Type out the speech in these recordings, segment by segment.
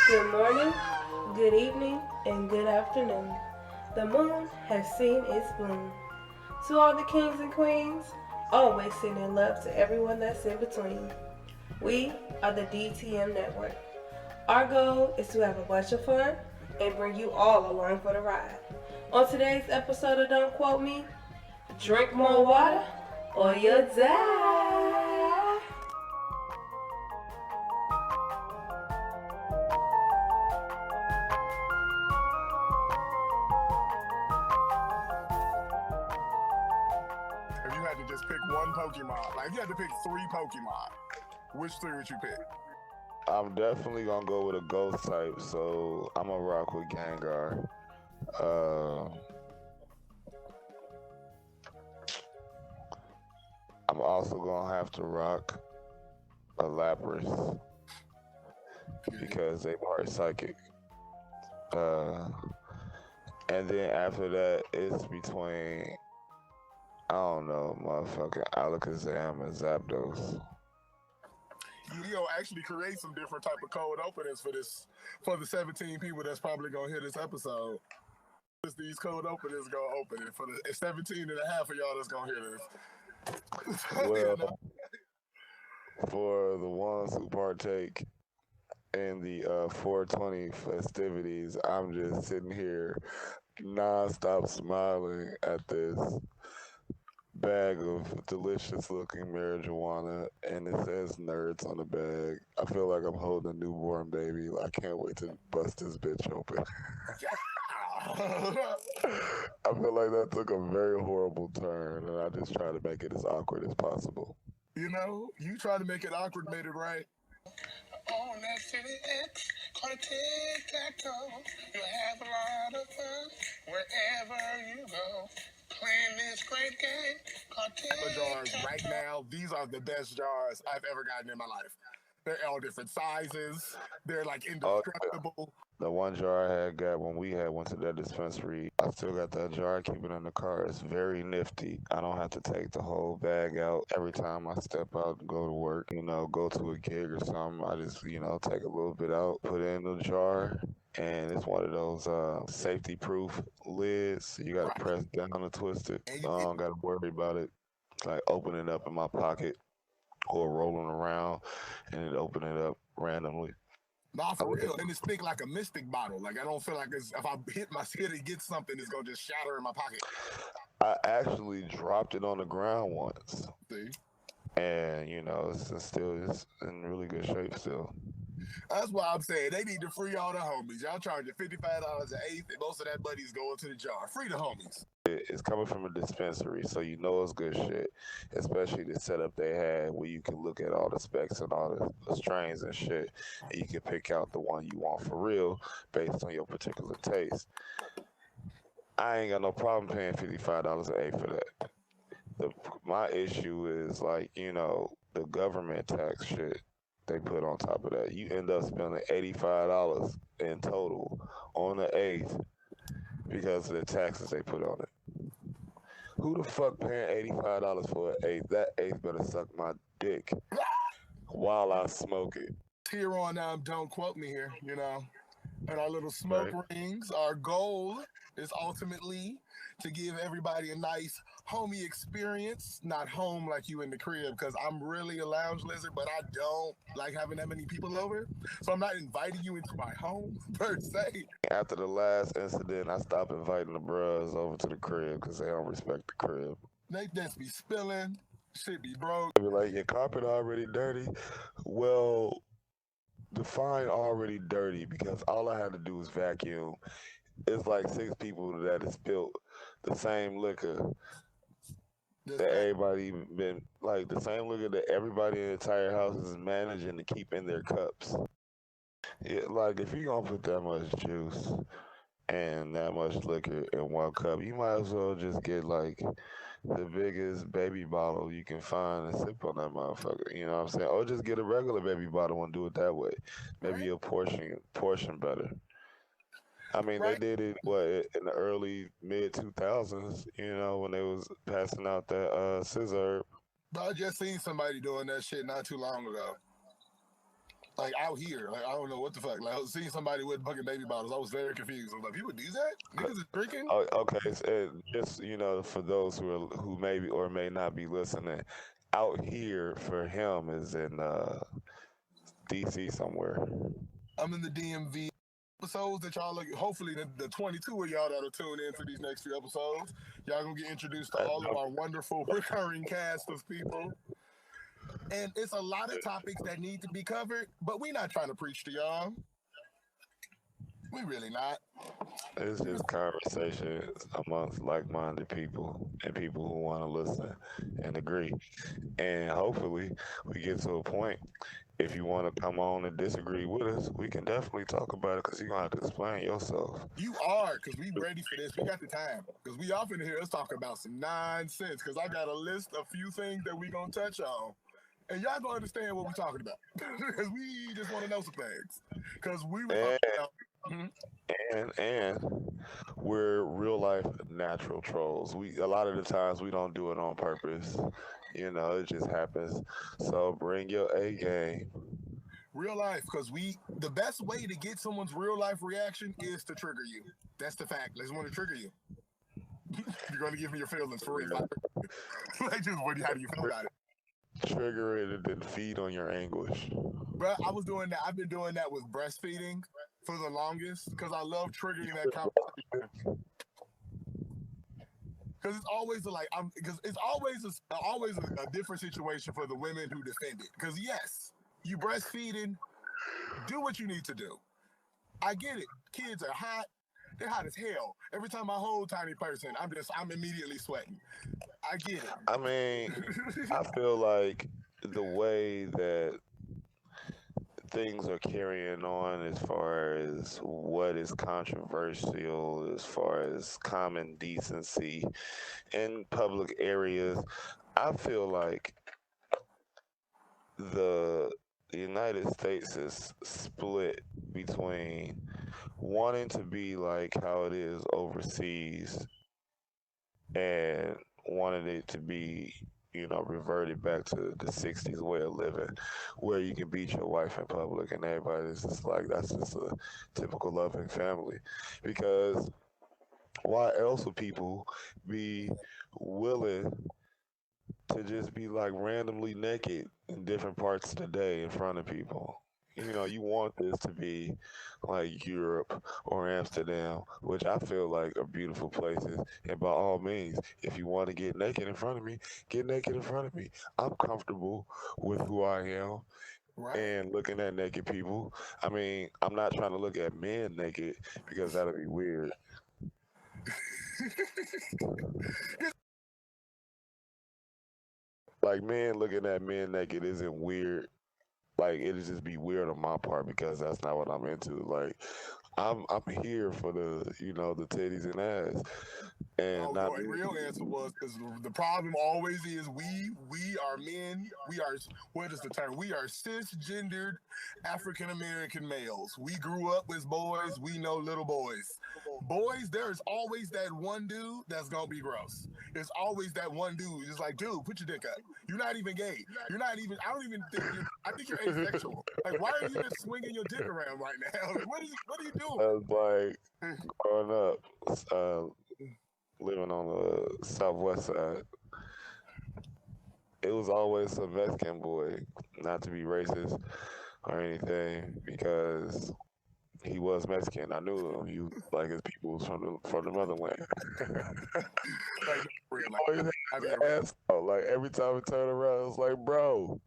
Good morning, good evening, and good afternoon. The moon has seen its bloom. To all the kings and queens, always sending love to everyone that's in between. We are the DTM Network. Our goal is to have a bunch of fun and bring you all along for the ride. On today's episode of Don't Quote Me, drink more water or you'll die. If you had to just pick one Pokemon, like if you had to pick three Pokemon, which three would you pick? I'm definitely gonna go with a ghost type, so I'm gonna rock with Gengar. Uh, I'm also gonna have to rock a Lapras because they part psychic. Uh, and then after that, it's between I don't know, motherfucking Alakazam and Zapdos. You'll actually create some different type of cold openings for the 17 people that's probably gonna hear this episode. These cold openings gonna open it for the 17 and a half of y'all that's gonna hear this. Well, for the ones who partake in the 420 festivities, I'm just sitting here non-stop smiling at this bag of delicious looking marijuana, and it says nerds on the bag. I feel like I'm holding a newborn baby. I can't wait to bust this bitch open. I feel like that took a very horrible turn, and I just try to make it as awkward as possible. You know, you try to make it awkward, made it right. On that city X, call it tic-tac-toe. You'll have a lot of fun wherever you go. Playing this great game called The jars right tic-tac-toe. now, these are the best jars I've ever gotten in my life. They're all different sizes. They're like Oh, indestructible. the one jar I had got when we had went to that dispensary, I still got that jar. I keep it in the car. It's very nifty. I don't have to take the whole bag out every time I step out and go to work. Go to a gig or something. I just take a little bit out, put it in the jar, and it's one of those safety-proof lids. You got to press down and twist it. And I don't got to worry about it like opening up in my pocket or rolling around and then opening it up randomly. Nah, for real. And it's thick like a mystic bottle. Like I don't feel like if I hit my head and get something, it's gonna just shatter in my pocket. I actually dropped it on the ground once, See? and it's in really good shape still. That's why I'm saying they need to free all the homies. Y'all charging $55 an eighth, and most of that money's going to the jar. Free the homies. It's coming from a dispensary, so it's good shit. Especially the setup they had, where you can look at all the specs and all the strains and shit, and you can pick out the one you want for real based on your particular taste. I ain't got no problem paying $55 an eighth for that. My issue is the government tax shit they put on top of that. You end up spending $85 in total on the eighth because of the taxes they put on it. Who the fuck paying $85 for an eighth? That eighth better suck my dick while I smoke it. Here on don't quote me here, And our little smoke rings, our goal is ultimately to give everybody a nice homey experience. Not home like you in the crib, because I'm really a lounge lizard, but I don't like having that many people over. So I'm not inviting you into my home per se. After the last incident, I stopped inviting the bros over to the crib because they don't respect the crib. They just be spilling, shit be broke. They be like, your carpet already dirty. Well, define already dirty, because all I had to do was vacuum. It's like 6 people that has spilled the same liquor that everybody been like the same liquor that everybody in the entire house is managing to keep in their cups. Yeah, like if you're gonna put that much juice and that much liquor in one cup, you might as well just get like the biggest baby bottle you can find and sip on that motherfucker. You know what I'm saying? Or just get a regular baby bottle and do it that way. Maybe a portion better. I mean, they did it in the early mid 2000s. When they was passing out that scissor. But I just seen somebody doing that shit not too long ago. Like out here, like I don't know what the fuck. Like I was seeing somebody with fucking baby bottles. I was very confused. I was like, people do that? Niggas is drinking? Oh, okay, so just for those who maybe or may not be listening, out here for him is in DC somewhere. I'm in the DMV. Episodes that y'all look. Hopefully, the 22 of y'all that'll tune in for these next few episodes, y'all gonna get introduced to all of our wonderful recurring cast of people. And it's a lot of topics that need to be covered, but we're not trying to preach to y'all. We really not. It's just conversations amongst like-minded people and people who want to listen and agree. And hopefully, we get to a point. If you want to come on and disagree with us, we can definitely talk about it because you're going to have to explain yourself. You are, because we ready for this. We got the time. Because we often hear us talk about some nonsense. Because I got a list of few things that we going to touch on. And y'all going to understand what we're talking about. Because we just want to know some things. Because we were talking about... And we're real life natural trolls. A lot of the times we don't do it on purpose. It just happens. So bring your A game. Real life, because the best way to get someone's real life reaction is to trigger you. That's the fact. They just want to trigger you. You're going to give me your feelings for real. Like, just how do you feel about it? Trigger it and then feed on your anguish. Bro, I was doing that. I've been doing that with breastfeeding for the longest because I love triggering that conversation. Because it's always always a different situation for the women who defend it. Because yes, you breastfeeding, do what you need to do. I get it. Kids are hot. They're hot as hell. Every time I hold tiny person, I'm immediately sweating. I get it. I mean, I feel like the way that things are carrying on as far as what is controversial, as far as common decency in public areas, I feel like the United States is split between wanting to be like how it is overseas and wanted it to be, reverted back to the 60s way of living, where you can beat your wife in public and everybody's just like, that's just a typical loving family. Because why else would people be willing to just be like randomly naked in different parts of the day in front of people? You want this to be like Europe or Amsterdam, which I feel like are beautiful places. And by all means, if you want to get naked in front of me, get naked in front of me. I'm comfortable with who I am and looking at naked people. I mean, I'm not trying to look at men naked because that'll be weird. Like, men looking at men naked isn't weird. Like, it'd just be weird on my part because that's not what I'm into. Like, I'm here for the the titties and ass, and not the real answer was because the problem always is we are men. We are, what is the term? We are cisgendered African American males. We grew up with boys. We know little boys. Boys, there is always that one dude that's gonna be gross. There's always that one dude just like, dude, put your dick up. You're not even gay. You're not even. I don't even think. I think you're asexual. Like, why are you just swinging your dick around right now? Like, what are you doing? I was like, growing up, living on the southwest side, it was always some Mexican boy, not to be racist or anything, because he was Mexican. I knew him. He was like his people was from the motherland. Like every time I turn around, I was like, bro.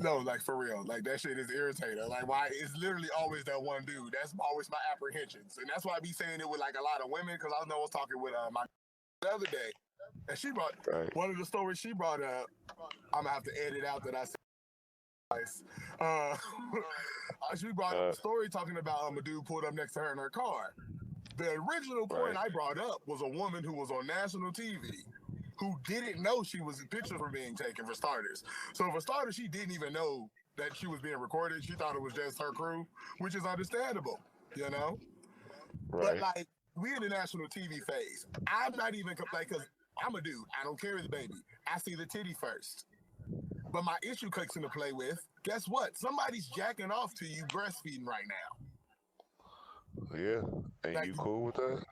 No, like for real. Like that shit is irritating. Like why it's literally always that one dude. That's always my apprehensions. And that's why I be saying it with like a lot of women, because I know I was talking with my the other day. And she brought one of the stories she brought up. I'm gonna have to edit out that I said. She brought up a story talking about a dude pulled up next to her in her car. The original point I brought up was a woman who was on national TV who didn't know pictures were being taken, for starters. So for starters, she didn't even know that she was being recorded. She thought it was just her crew, which is understandable, But like, we in the national TV phase. I'm not even, like, because I'm a dude. I don't carry the baby. I see the titty first. But my issue kicks into play with, guess what? Somebody's jacking off to you breastfeeding right now. Yeah. And Like, you cool with that?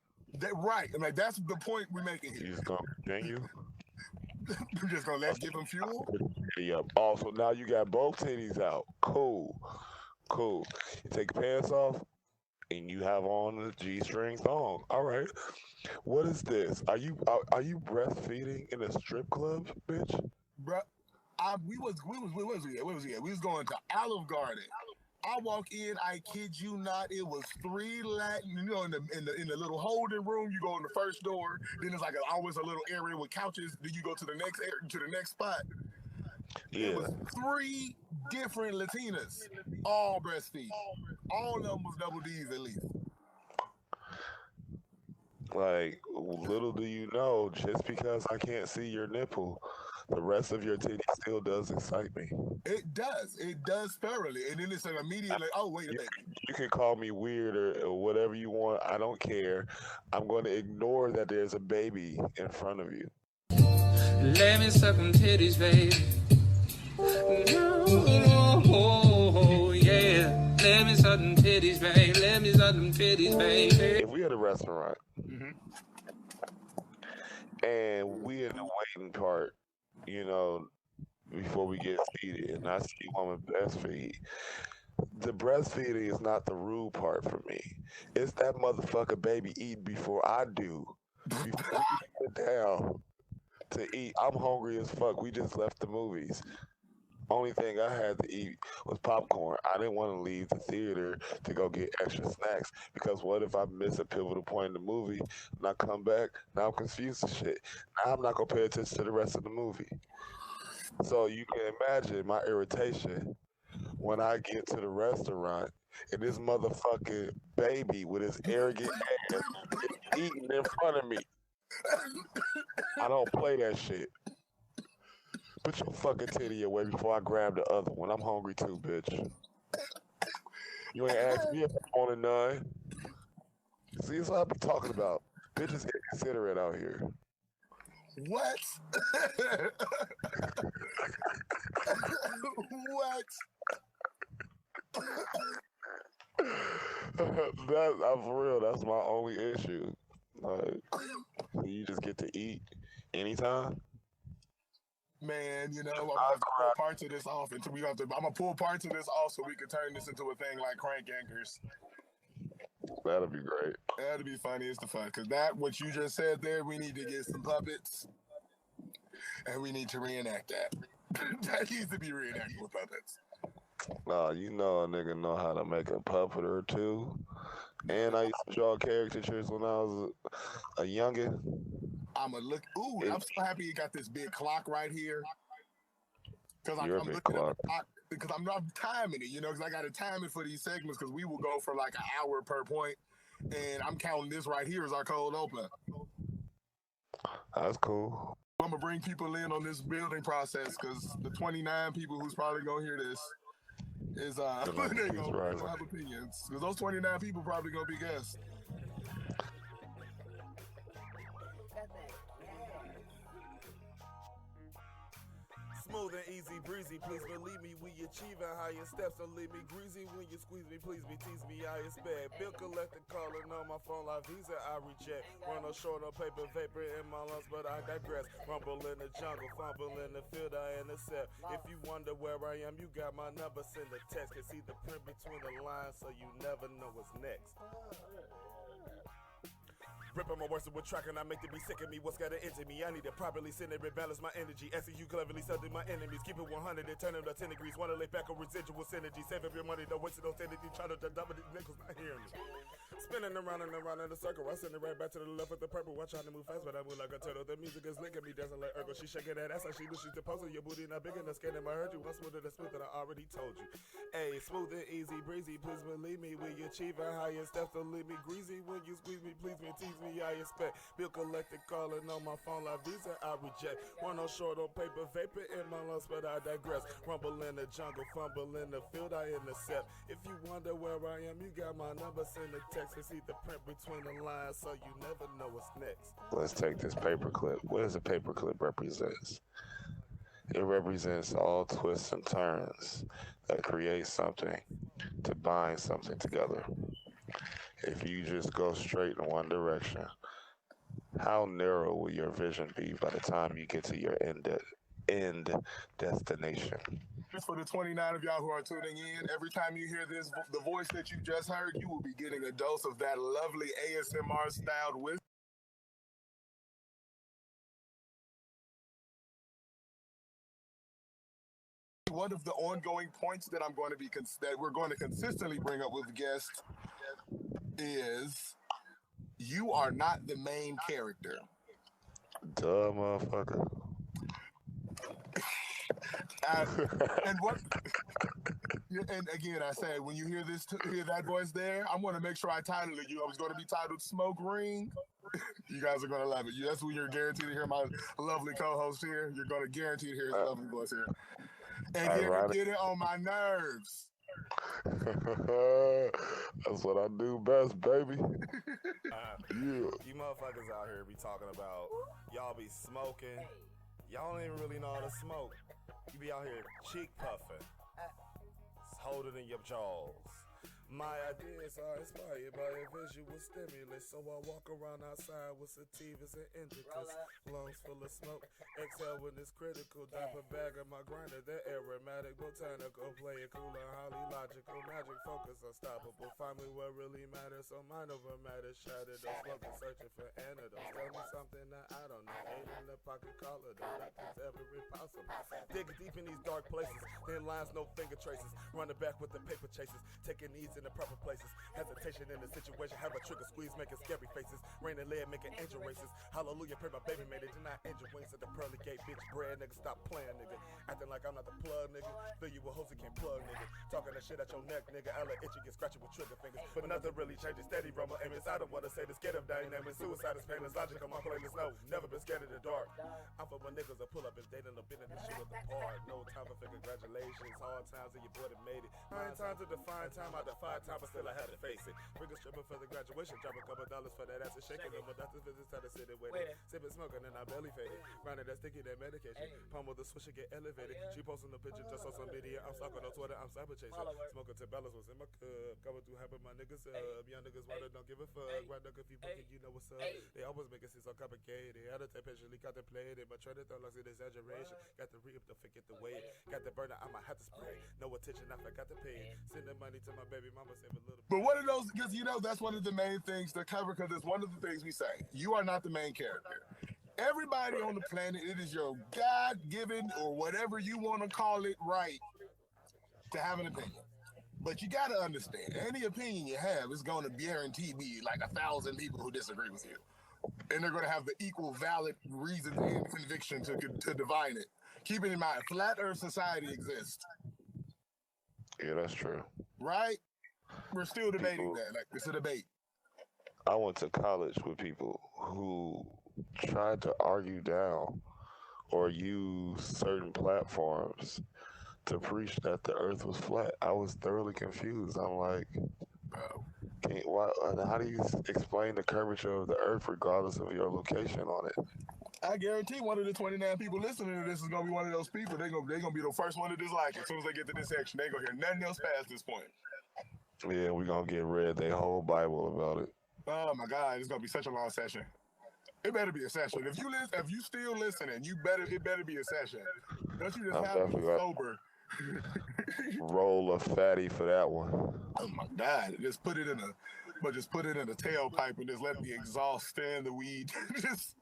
Right. And like that's the point we're making You here. just gonna continue? We're just gonna let's give them fuel. Yep. Also, now you got both titties out. Cool. Cool. You take your pants off and you have on the G-string thong. All right. What is this? Are you breastfeeding in a strip club, bitch? Bruh, we was we was going to Olive Garden. I walk in, I kid you not, it was 3 Latin, in the little holding room. You go in the first door, then it's like always a little area with couches. Then you go to the next spot. Yeah. It was 3 different Latinas, all breastfeeding. All of them was double D's at least. Like, little do you know, just because I can't see your nipple, the rest of your titty still does excite me. It does thoroughly, and then it's an immediate like, oh wait a minute. You can call me weird or whatever you want. I don't care. I'm going to ignore that there's a baby in front of you. Let me suck them titties, baby. No, yeah. Let me suck them titties, baby. Let me suck them titties, baby. If we at a restaurant and we in the waiting part, before we get seated, and I see a woman breastfeed, the breastfeeding is not the rude part for me. It's that motherfucker baby eating before I do. Before we sit down to eat, I'm hungry as fuck. We just left the movies. Only thing I had to eat was popcorn. I didn't want to leave the theater to go get extra snacks because what if I miss a pivotal point in the movie and I come back, now I'm confused as shit. Now I'm not going to pay attention to the rest of the movie. So you can imagine my irritation when I get to the restaurant and this motherfucking baby with his arrogant ass is eating in front of me. I don't play that shit. Put your fucking titty away before I grab the other one. I'm hungry too, bitch. You ain't asked me if I want a none. See, that's what I be talking about. Bitches get considerate out here. What? What? I'm for real. That's my only issue. Like, you just get to eat anytime. Man, I'm gonna pull parts of this off until I'm gonna pull parts of this off so we can turn this into a thing like crank anchors. That'll be great. That'll be funny as the fun. Cause what you just said there, we need to get some puppets. And we need to reenact that. That needs to be reenacted with puppets. Nah, a nigga know how to make a puppet or two. And I used to draw caricatures when I was a youngin'. I'm so happy you got this big clock right here. Because I'm looking at the clock. Because I'm not timing it, because I got to time it for these segments because we will go for like an hour per point. And I'm counting this right here as our cold open. That's cool. I'm going to bring people in on this building process because the 29 people who's probably going to hear this is they're going to have opinions. Because those 29 people probably going to be guests. Smooth and easy breezy, please believe me, we achieving higher steps. Don't leave me greasy when you squeeze me, please me, tease me, I expect. Bill collector calling on my phone like Visa, I reject. Run no short, no paper, vapor in my lungs, but I digress. Rumble in the jungle, fumble in the field, I intercept. If you wonder where I am, you got my number, send a text. Can see the print between the lines, so you never know what's next. Ripping my words with track and I make them be sick of me. What's gotta enter me? I need to properly send and rebalance my energy. SEU cleverly subdue my enemies. Keep it 100 and turn them to 10 degrees. Wanna lay back on residual synergy. Save up your money, don't waste it on synergy. Try to double these niggas not hearing me. Spinning around and around in a circle. I send it right back to the left with the purple. I'm trying to move fast, but I move like a turtle. The music is linking me, dancing like Urkel. She shaking that ass like she knew she's supposed to. Your booty not big enough, scanning my heard you. I'm smoother than smooth that I already told you. Hey, smooth and easy breezy, please believe me. We achieving higher steps, don't leave me greasy. When you squeeze me, please me, tease me, I expect. Bill collector calling on my phone like Visa, I reject. One no short on paper, vapor in my lungs, but I digress. Rumble in the jungle, fumble in the field, I intercept. If you wonder where I am, you got my number, send a text and see the print between the lines, so you never know what's next. Let's take this paperclip. What does a paperclip represent? It represents all twists and turns that create something to bind something together. If you just go straight in one direction, how narrow will your vision be by the time you get to your end destination? Just for the 29 of y'all who are tuning in, every time you hear this, the voice that you just heard, you will be getting a dose of that lovely ASMR styled wisdom. One of the ongoing points that that we're going to consistently bring up with guests is you are not the main character. Duh, motherfucker. And what? And again, I said when you hear hear that voice there, I'm going to make sure I title it. I was going to be titled "Smoke Ring." You guys are going to love it. That's when you're guaranteed to hear my lovely co-host here. You're going to guarantee to hear his lovely voice here. And get it on my nerves. That's what I do best, baby. You motherfuckers out here be talking about y'all be smoking. Y'all don't even really know how to smoke. You be out here cheek puffing. Hold it in your jaws. My ideas are inspired by a visual stimulus, so I walk around outside with sativas and indicas, lungs full of smoke, exhale when it's critical, drop a bag of my grinder, the aromatic, botanical, play it cool and highly logical, magic focus, unstoppable, find me what really matters, so mind over matter, shattered, those smoking, searching for antidotes, tell me something that I don't know, ain't in the pocket collar, though, nothing's ever impossible, dig deep in these dark places, thin lines, no finger traces, running back with the paper chases, taking these in the proper places. Hesitation in the situation, have a trigger squeeze, making scary faces. Rain and lead, making angel races. Hallelujah, pray my baby made it. Did not angel wings at the pearly gate, bitch. Bread, nigga, stop playing, nigga. Acting like I'm not the plug, nigga. Fill you with hoes that can't plug, nigga. Talking that shit at your neck, nigga. I let itchy get scratching with trigger fingers. But nothing really changes, steady rumble aimless. I don't wanna say the scared of dynamic. Suicide is painless, logic on my playlist. No, never been scared of the dark. I'm for when niggas will pull up and they done been in the shit with the part. No time for congratulations. Hard times that your boy done made it. Nine times to define time, I defy time, but still I had to face it. Bring a stripper for the graduation, drop a couple dollars for that ass and shaking them. But doctor's visits try to sit and wait. Sipping smoking and I belly faded. Grinding that sticky, that medication. Palm with the swisher get elevated. She posting the picture just on some video. I'm stalking on Twitter, I'm cyber chasing. Smoking to balance was in my cup. Coming through helping my niggas up. Young niggas water don't give a fuck. Right up if you booking, you know what's up. They always make it seem so complicated. Had to patiently contemplated, but try to throw like an exaggeration. Got the reap, don't forget the weight. Got the burner, I might have to spray. No attention, I forgot to pay. Send the money to my baby mama, save a little. But one of those, because that's one of the main things to cover, because it's one of the things we say. You are not the main character. Everybody on the planet, it is your God-given, or whatever you want to call it, right to have an opinion. But you got to understand, any opinion you have is going to guarantee be like 1,000 people who disagree with you. And they're going to have the equal valid reasons and conviction to divine it. Keep it in mind, flat earth society exists. Yeah, that's true. Right? We're still debating that. Like, it's a debate. I went to college with people who tried to argue down or use certain platforms to preach that the earth was flat. I was thoroughly confused. I'm like, how do you explain the curvature of the earth regardless of your location on it? I guarantee one of the 29 people listening to this is gonna be one of those people. They're gonna be the first one to dislike it. As soon as they get to this section, they gonna hear nothing else past this point. Yeah, we're gonna get read their whole Bible about it. Oh my God, it's gonna be such a long session. It better be a session. If you still listening, it better be a session. Don't you just have to be sober? Roll a fatty for that one. Oh my God! Just put it in a tailpipe and just let the exhaust stand the weed. just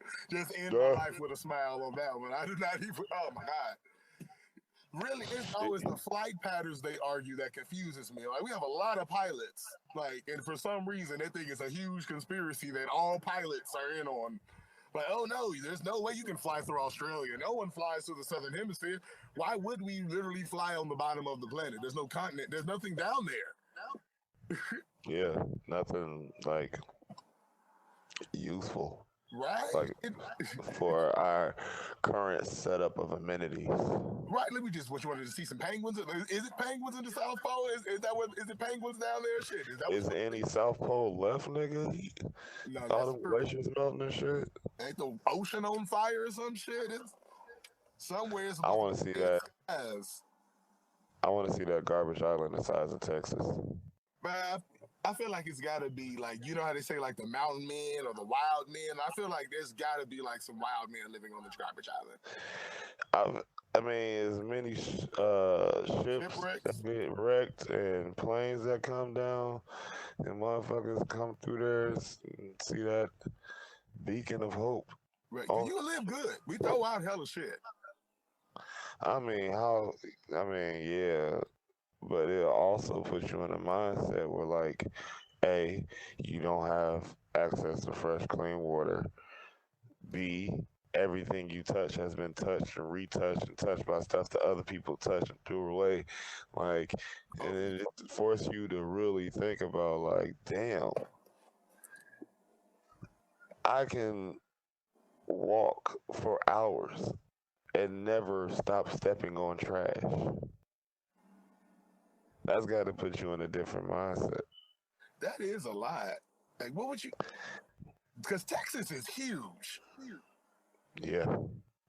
end my life with a smile on that one. I do not even. Oh my God! Really, it's always the flight patterns they argue that confuses me. Like, we have a lot of pilots, and for some reason they think it's a huge conspiracy that all pilots are in on. Like, oh no, there's no way you can fly through Australia. No one flies through the southern hemisphere. Why would we literally fly on the bottom of the planet? There's no continent. There's nothing down there. Yeah, nothing like useful. Right? Like for our current setup of amenities. Right. Let me just, what you wanted to see some penguins? Is it penguins in the South Pole? Is it penguins down there? Shit. Is there any South Pole left, nigga? All the glaciers melting and shit. Ain't the ocean on fire or some shit? Somewhere it's I supposed want to see to be that. size. I want to see that garbage island the size of Texas. But I feel like it's got to be like, you know how they say like the mountain men or the wild men? I feel like there's got to be like some wild men living on the garbage island. I mean, as many ships Shipwrecks? that get wrecked and planes that come down and motherfuckers come through there and see that beacon of hope. Right. Cause Oh, you live good. We throw out hella shit. I mean, how? I mean, yeah, but it also puts you in a mindset where, like, A, you don't have access to fresh, clean water. B, everything you touch has been touched and retouched and touched by stuff that other people touched and threw away. Like, and it forces you to really think about, like, damn, I can walk for hours and never stop stepping on trash. That's got to put you in a different mindset. That is a lot. Like, what would you? Because Texas is huge. Yeah.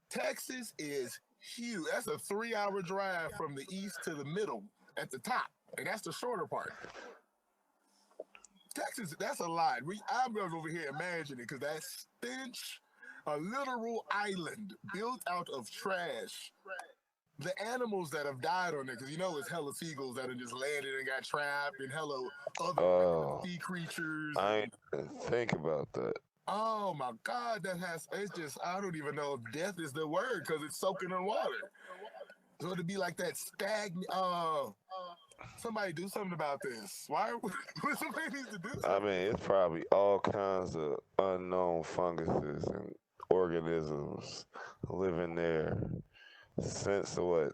Texas is huge. That's a 3-hour drive from the east to the middle at the top, and that's the shorter part. Texas, that's a lot. I'm over here imagining because that stench, a literal island built out of trash. The animals that have died on it, because you know it's hella seagulls that have just landed and got trapped, and hella other Oh, sea creatures. I ain't even think about that. Oh my God, it's just, I don't even know if death is the word because it's soaking in water. So it'd be like that stagnant, somebody do something about this. Somebody needs to do something. I mean, it's probably all kinds of unknown funguses and organisms living there since the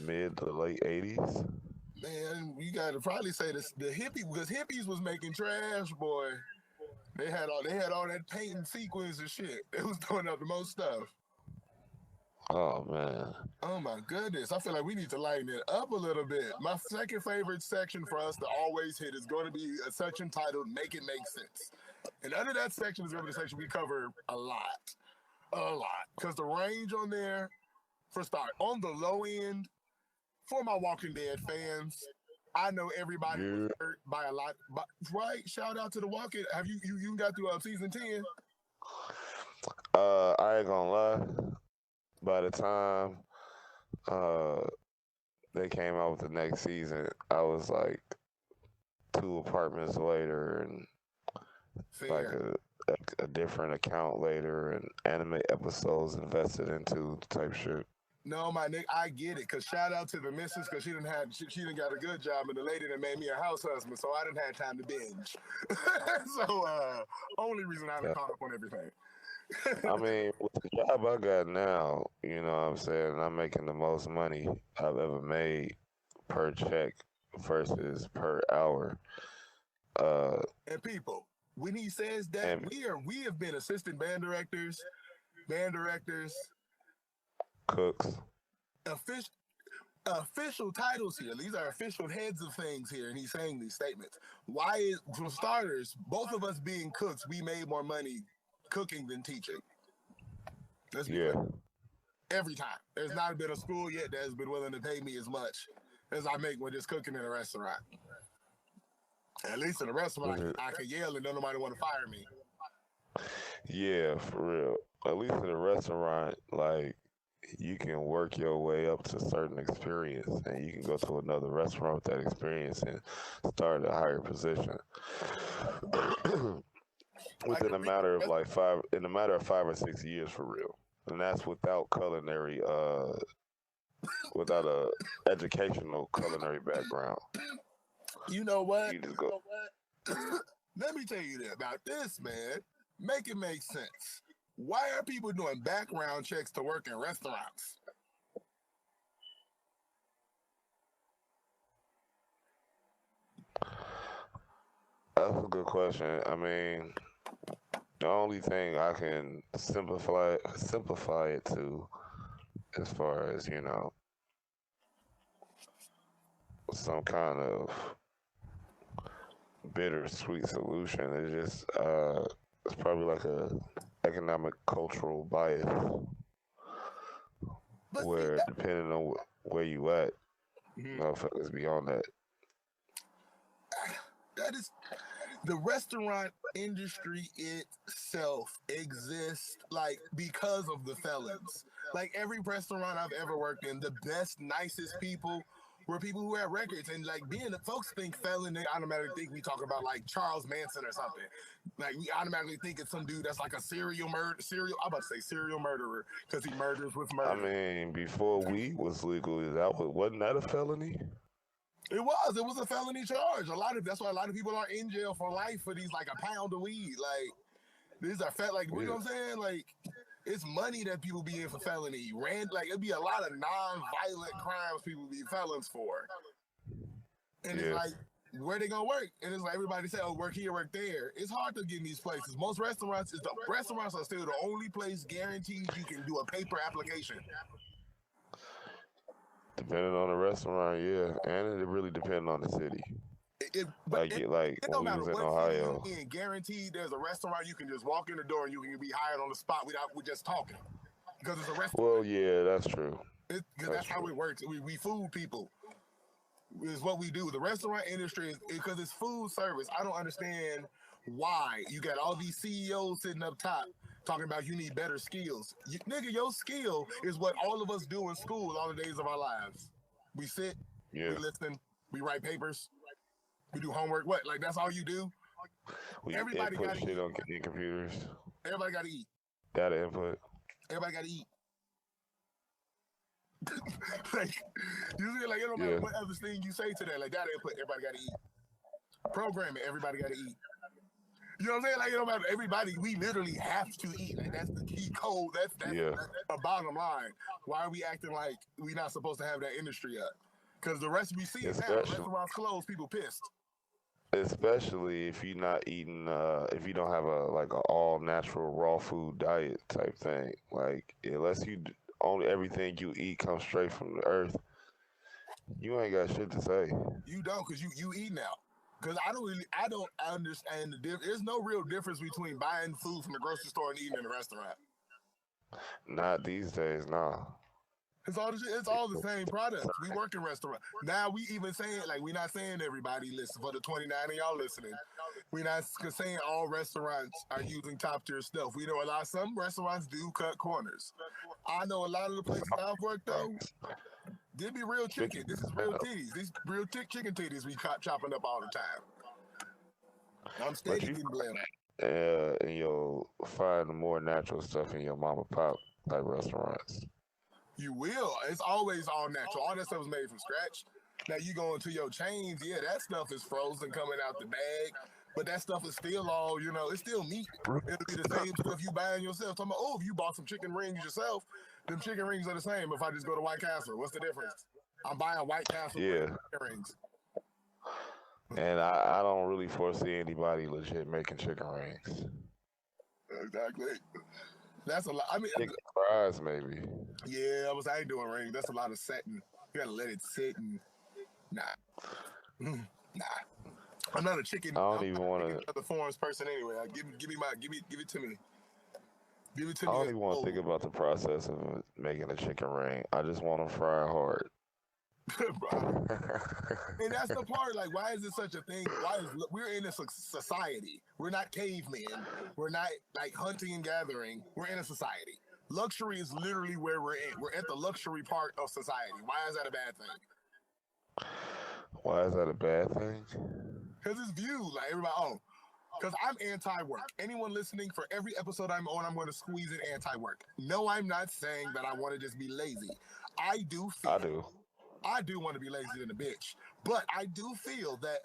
mid to late 80s. Man, you got to probably say this, the hippie, because hippies was making trash, boy. They had all that painting sequins and shit. They was throwing out the most stuff. Oh man. Oh my goodness. I feel like we need to lighten it up a little bit. My second favorite section for us to always hit is going to be a section titled Make It Make Sense. And under that section is going to be the section we cover a lot. A lot. Because the range on there, for start, on the low end, for my Walking Dead fans, I know everybody was hurt by a lot. But, right? Shout out to the Walking. Have you got through season 10? I ain't gonna lie. By the time they came out with the next season, I was like 2 apartments later and like a different account later and anime episodes invested into type shit. No, my nigga, I get it. Cause shout out to the missus, cause she didn't got a good job, and the lady that made me a house husband, so I didn't have time to binge. So only reason I haven't caught up on everything. I mean, with the job I got now, you know what I'm saying, I'm making the most money I've ever made per check versus per hour. And people, when he says that, we have been assistant band directors, cooks, official titles here. These are official heads of things here, and he's saying these statements. Why for starters, both of us being cooks, we made more money cooking than teaching. Let's be clear. Every time. There's not been a school yet that has been willing to pay me as much as I make when just cooking in a restaurant. At least in a restaurant, I can yell and nobody want to fire me. Yeah, for real. At least in a restaurant, like, you can work your way up to a certain experience, and you can go to another restaurant with that experience and start at a higher position. Within a matter of 5 or 6 years, for real. And that's without culinary, without a educational culinary background. You know what? You just go. Let me tell you about this, man. Make it make sense. Why are people doing background checks to work in restaurants? That's a good question. I mean, the only thing I can simplify it to, as far as, you know, some kind of bittersweet solution, is just it's probably like a economic cultural bias. But see, where depending on where you at, Mhm. motherfuckers be on that. that is the restaurant industry itself exists like because of the felons. Like every restaurant I've ever worked in, the best, nicest people were people who had records. And like being folks think felon, they automatically think we talk about like Charles Manson or something. Like we automatically think it's some dude that's like a I'm about to say serial murderer because he murders with I murder. mean, before weed was legal, wasn't that a felony? It was a felony charge. That's why a lot of people are in jail for life for these like a pound of weed. Like these are like you know Yeah. what I'm saying? Like it's money that people be in for felony. Like it'd be a lot of non-violent crimes people be felons for. And it's Yeah. like where they gonna work? And it's like everybody say, oh, work here, work there. It's hard to get in these places. Most restaurants are still the only place guaranteed you can do a paper application. Depending on the restaurant, yeah, and it really depends on the city. But Like it when don't we matter was in what Ohio. city you in. Guaranteed, there's a restaurant you can just walk in the door and you can be hired on the spot without just talking because it's a restaurant. Well, yeah, that's true. That's how it works. We food people is what we do. The restaurant industry is because it's food service. I don't understand why you got all these CEOs sitting up top talking about you need better skills. Nigga, your skill is what all of us do in school all the days of our lives. We sit, Yeah, we listen, we write papers, we do homework. What? Like that's all you do? we Everybody input got to shit eat. on in computers, Everybody got to eat. data input. Everybody got to eat. Like you see, like it don't matter Yeah. what other thing you say to that. Like that input, everybody got to eat. Programming, everybody got to eat. You know what I'm saying? Like it don't matter. Everybody, we literally have to eat. Like that's the key code. That's Yeah. the bottom line. Why are we acting like we not supposed to have that industry up? Because the rest we see it now. Especially- Restaurants closed, people pissed. Especially if you're not eating, if you don't have a all natural raw food diet type thing. Like unless only everything you eat comes straight from the earth, you ain't got shit to say. You don't, because you eat now. Because I don't understand the difference. There's no real difference between buying food from the grocery store and eating in a restaurant. Not these days, nah. It's all the same products. We work in restaurants. Now we even saying, like, we're not saying everybody listen for the 29 of y'all listening. We're not saying all restaurants are using top tier stuff. We know some restaurants do cut corners. I know a lot of the places I've worked though, they be real chicken. This is real titties. These real chicken titties we chopping up all the time. I'm steady getting bled out. And you'll find the more natural stuff in your mom and pop type restaurants. You will. It's always all natural. All that stuff is made from scratch. Now you go into your chains, yeah, that stuff is frozen coming out the bag, but that stuff is still all, it's still meat. It'll be the same stuff you buying yourself. Talking about, oh, if you bought some chicken rings yourself, them chicken rings are the same. If I just go to White Castle, what's the difference? I'm buying White Castle Yeah. chicken rings. And I don't really foresee anybody legit making chicken rings. Exactly. That's a lot. I mean, Chicken fries, maybe. yeah, I ain't doing rings. That's a lot of setting. You gotta let it sit and nah. Nah. I'm not a chicken. I don't even want to. Other forms person anyway. Give it to me. Give it to me. I don't even want to think about the process of making a chicken ring. I just want them fried hard. And that's the part. Like, why is it such a thing? We're in a society? We're not cavemen. We're not like hunting and gathering. We're in a society. Luxury is literally where we're in. We're at the luxury part of society. Why is that a bad thing? Why is that a bad thing? Because it's viewed like everybody. Oh, because I'm anti-work. Anyone listening, for every episode I'm on, I'm going to squeeze in anti-work. No, I'm not saying that I want to just be lazy. I do want to be lazy than a bitch. But I do feel that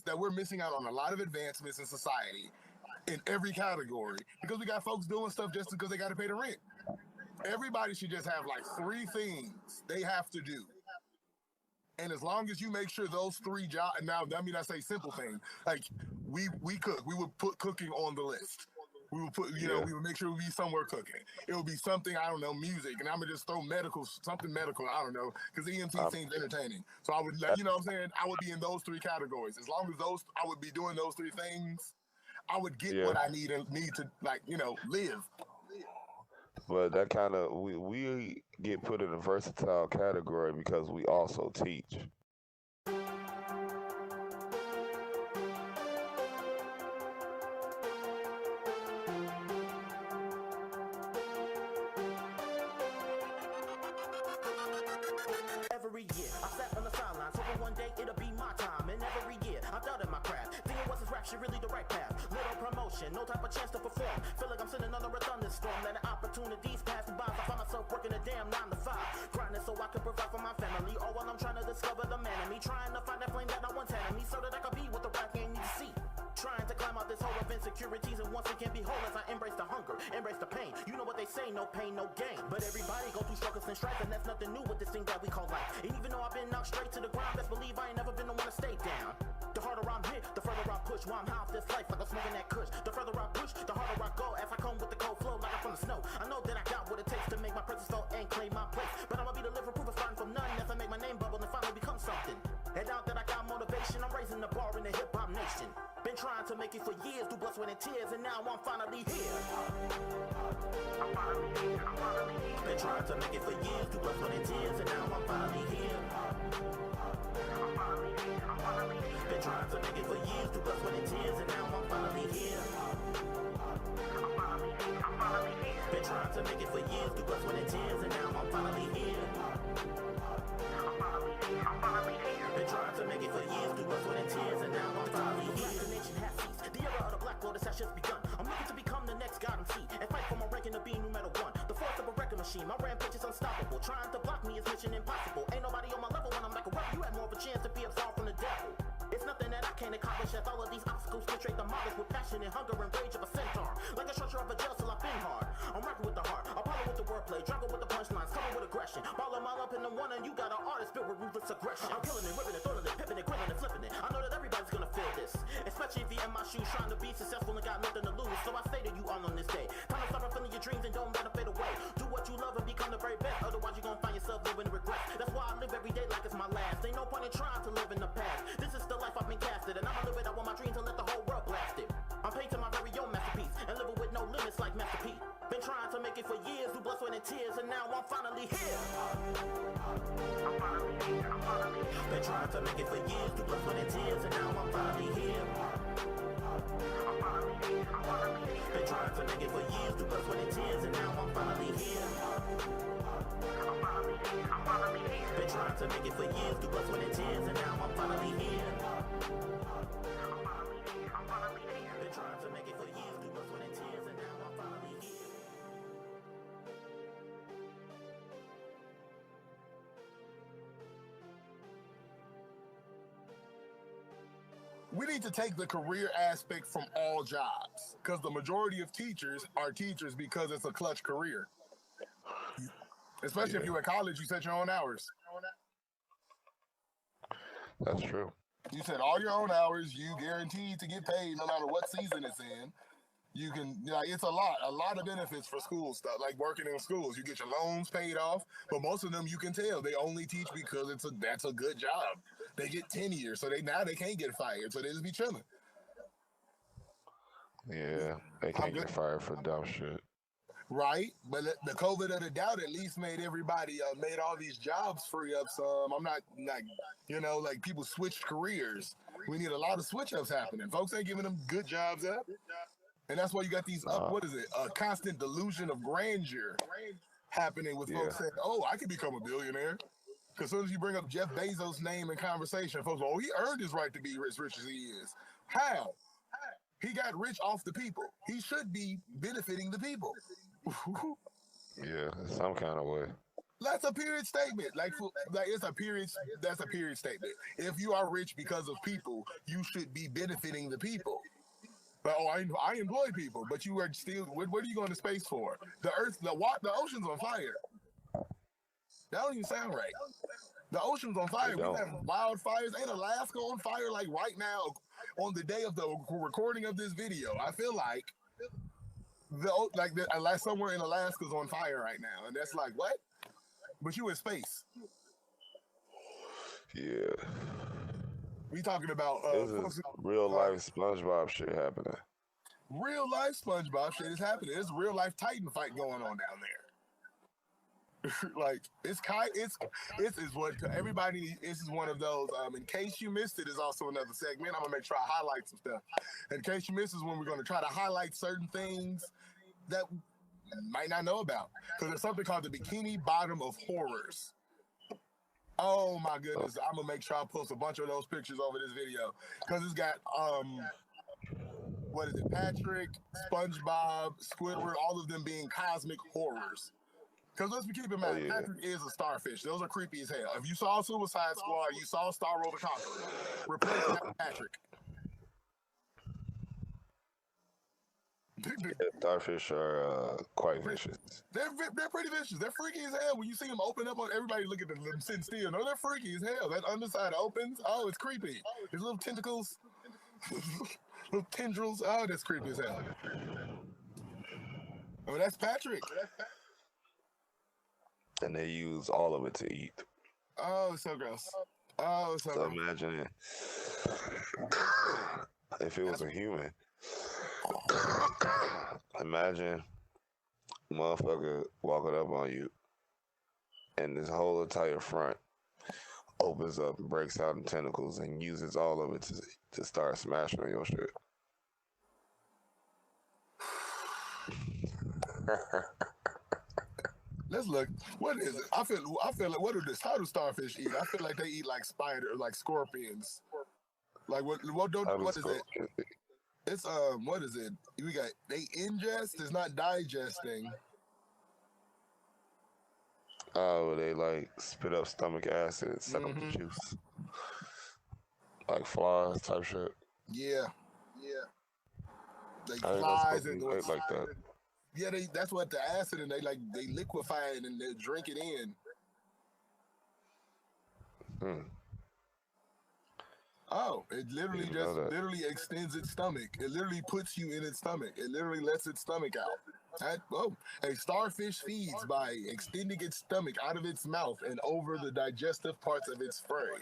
that we're missing out on a lot of advancements in society in every category because we got folks doing stuff just because they got to pay the rent. Everybody should just have like 3 things they have to do. And as long as you make sure those 3 jobs, now that mean I say simple thing, like we cook, we would put cooking on the list. We would put, we would make sure we be somewhere cooking. It would be something, I don't know, music, and I'm gonna just throw something medical, I don't know, because EMT seems entertaining. So I would, you know what I'm saying? I would be in those 3 categories. As long as I would be doing those 3 things, I would get what I need to, like, live. But that kind of we get put in a versatile category because we also teach. Every year, I sat on the sidelines, hoping one day it'll be my time. And every year, I doubted my craft, thinking was this rap shit really the right path? Little promotion, no type of chance to perform. Feel like I'm sitting under a thunderstorm. Letting opportunities pass me by. I find myself working a damn 9 to 5, grinding so I can provide for my family. All while I'm trying to discover the man in me, trying to find that flame that I once had in me, so that I could be what the rap game needs to see. Trying to climb out this hole of insecurities, and once again behold as I embrace the hunger, embrace the pain. You know what they say, no pain, no gain. But everybody go through struggles and strife, and that's nothing new with this thing that we call life. And even though I've been knocked straight to the ground, best believe I ain't never been the one to stay down. The harder I'm hit, the further I push. While I'm high off this life like I'm smoking that kush. The further I push, the harder I go. As I come with the cold flow like I'm from the snow. I know that I got what it takes to make my presence felt and claim my place. But I'ma be the living proof of starting from none as I make my name bubble and finally become something. And now that I got motivation, I'm raising the bar in the hip-hop nation. Been trying to make it for years, through blood, sweat, and tears, and now I'm finally here. Been trying to make it for years, through blood, sweat, and tears, and now I'm finally here. Been trying to make it for years, through blood, sweat, and tears, and now I'm finally here. Been trying to make it for years, through blood, sweat, and tears, and now I'm finally here. Been trying to make it for years, through blood, sweat, and tears, and now I'm finally here. The nation has ceased. The era of the Black Lotus has just begun. I'm looking to become the next God MC and fight for my ranking of being numero 1. The force of a record machine. My rampage is unstoppable. Trying to block me is mission impossible. Ain't nobody on my level when I'm like a rep. You had more of a chance to be absolved from the devil. It's nothing that I can't accomplish as all of these obstacles penetrate the models with passion and hunger and rage of a centaur. Like a structure of a jail till I've been hard. I'm rapping with the heart, Apollo with the wordplay, Drago with the punchlines, coming with aggression. Ball them all up in the one and you got an artist built with ruthless aggression. I'm killing it, ripping it, throwing it, pipping it, grilling it, flipping it. I know that everybody's gonna feel this, especially if you're in my shoes trying to be successful and got nothing to lose. So I say to you all on this day, time to start fulfilling your dreams and don't let them fade away. Do what you love and become the very best, otherwise you're gonna find yourself living in regret. That's why I live every day like it's my last. Ain't no point in trying to live in the past. This is the life I've been casted, and I'ma live it. I want my dream to let the whole world blast it. I'm painting my very own masterpiece and living with no limits like Master P. Been trying to make it for years, through blood, sweat, and tears, and now I'm finally here. Been trying to make it for years, through blood, sweat, and tears, and now I'm finally here. Been trying to make it for years, through blood, sweat, and tears, and now I'm finally here. Been trying to make it for years, through blood, sweat, and tears, and now I'm finally here. Been trying to make it for years, through blood, sweat, and tears, and now I'm finally here. We need to take the career aspect from all jobs because the majority of teachers are teachers because it's a clutch career. Especially if you're at college, you set your own hours. That's true. You set all your own hours. You guaranteed to get paid no matter what season it's in. You can, like, it's a lot of benefits for school stuff, like working in schools. You get your loans paid off, but most of them you can tell they only teach because that's a good job. They get tenure, so they can't get fired, so they just be chilling. Yeah, they can't get fired for dumb shit. Right, but the COVID of the doubt at least made everybody made all these jobs free up some. I'm not like, like people switched careers. We need a lot of switch ups happening. Folks ain't giving them good jobs up, and that's why you got these constant delusion of grandeur happening with folks saying, "Oh, I could become a billionaire." Because as soon as you bring up Jeff Bezos' name in conversation, folks go, "Oh, he earned his right to be as rich as he is." How? He got rich off the people. He should be benefiting the people. Yeah, some kind of way. That's a period statement. Like it's a period. That's a period statement. If you are rich because of people, you should be benefiting the people. But I employ people, but you are still. What are you going to space for? The earth, the ocean's on fire. That don't even sound right. The ocean's on fire. We have wildfires. Ain't Alaska on fire like right now on the day of the recording of this video? I feel like somewhere in Alaska's on fire right now, and that's like what? But you in space. Yeah. We talking about this is real life SpongeBob shit happening. Real life SpongeBob shit is happening. There's a real life Titan fight going on down there. Like it's is what everybody. This is one of those. In case you missed it, is also another segment. I'm gonna make sure I highlight some stuff. In case you missed, is when we're gonna try to highlight certain things that you might not know about. Because there's something called the Bikini Bottom of Horrors. Oh my goodness! I'm gonna make sure I post a bunch of those pictures over this video because it's got what is it? Patrick, SpongeBob, Squidward, all of them being cosmic horrors. Because let's keep in mind, Patrick is a starfish. Those are creepy as hell. If you saw Suicide Squad, you saw Star Rover Conqueror. Replace that with Patrick. Starfish are quite vicious. They're pretty vicious. They're freaky as hell. When you see them open up on everybody, look at them sitting still. No, they're freaky as hell. That underside opens. Oh, it's creepy. There's little tentacles, little tendrils. Oh, that's creepy as hell. Oh, that's Patrick. And they use all of it to eat. Oh, it's so gross. Oh, it's so gross. Imagine it. If it was a human. Imagine a motherfucker walking up on you and this whole entire front opens up and breaks out in tentacles and uses all of it to start smashing on your shit. Let's look. What is it? I feel like how do starfish eat? I feel like they eat like spider, like scorpions. Like what is it? It's what is it? We got they ingest, it's not digesting. Oh, they like spit up stomach acid, suck up the juice. Like flies type shit. Yeah. They flies and like that. Yeah, that's what the acid and they liquefy it and they drink it in. Oh, it literally literally extends its stomach. It literally puts you in its stomach. It literally lets its stomach out. A starfish feeds by extending its stomach out of its mouth and over the digestive parts of its prey.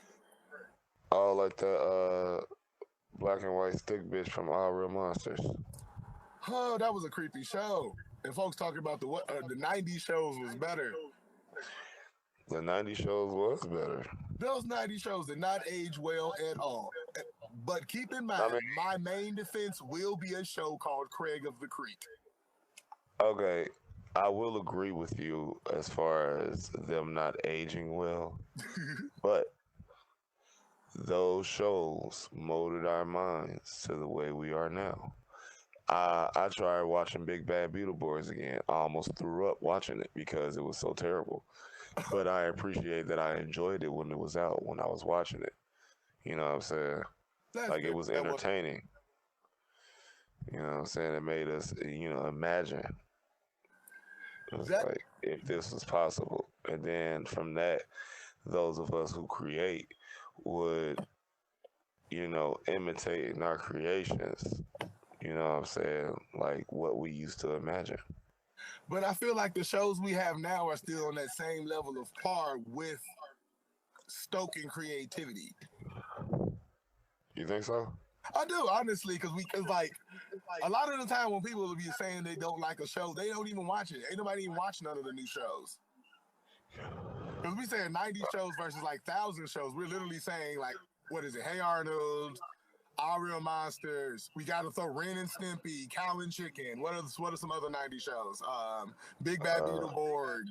Oh, like the black and white stick bitch from All Real Monsters. Oh, that was a creepy show. And folks talking about the 90s shows was better. The 90s shows was better. Those 90s shows did not age well at all. But keep in mind, my main defense will be a show called Craig of the Creek. Okay, I will agree with you as far as them not aging well. But those shows molded our minds to the way we are now. I tried watching Big Bad Beetleborgs again. I almost threw up watching it because it was so terrible. But I appreciate that I enjoyed it when it was out, when I was watching it. You know what I'm saying? It was entertaining. You know what I'm saying? It made us, imagine. It was like, if this was possible. And then from that, those of us who create would, imitate in our creations. You know what I'm saying? Like what we used to imagine. But I feel like the shows we have now are still on that same level of par with stoking creativity. You think so? I do, honestly, because like a lot of the time when people will be saying they don't like a show, they don't even watch it. Ain't nobody even watch none of the new shows. Because we saying 90 shows versus like 1,000 shows, we're literally saying like, what is it? Hey Arnold, All Real Monsters. We got to throw Ren and Stimpy, Cow and Chicken. What are some other 90 shows? Big Bad Beetleborg,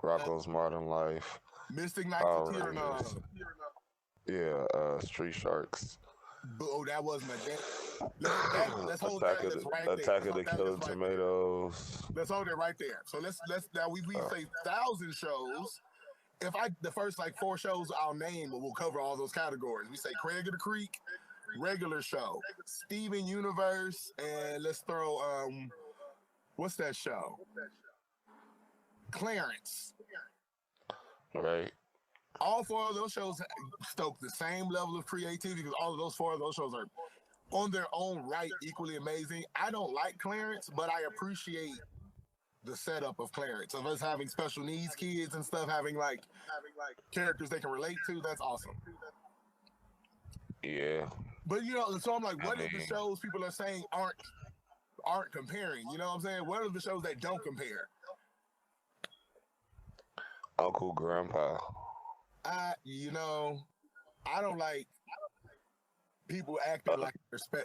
Rocko's Modern Life, Mystic Knights of Tyrannon. Yeah, Street Sharks. Oh, that wasn't a jam. Let's hold that right there. Attack of the Killer Tomatoes. Let's hold it right there. So let's now we say 1,000 shows. If the first like 4 shows I'll name will cover all those categories. We say Craig of the Creek, regular show, Steven Universe, and let's throw what's that show? Clarence. Right. All 4 of those shows stoke the same level of creativity because all of those 4 of those shows are on their own right equally amazing. I don't like Clarence, but I appreciate the setup of Clarence, of us having special needs kids and stuff, having like characters they can relate to. That's awesome. Yeah. But so I'm like, what are the shows people are saying aren't comparing? You know what I'm saying? What are the shows that don't compare? Uncle Grandpa. I don't like people acting like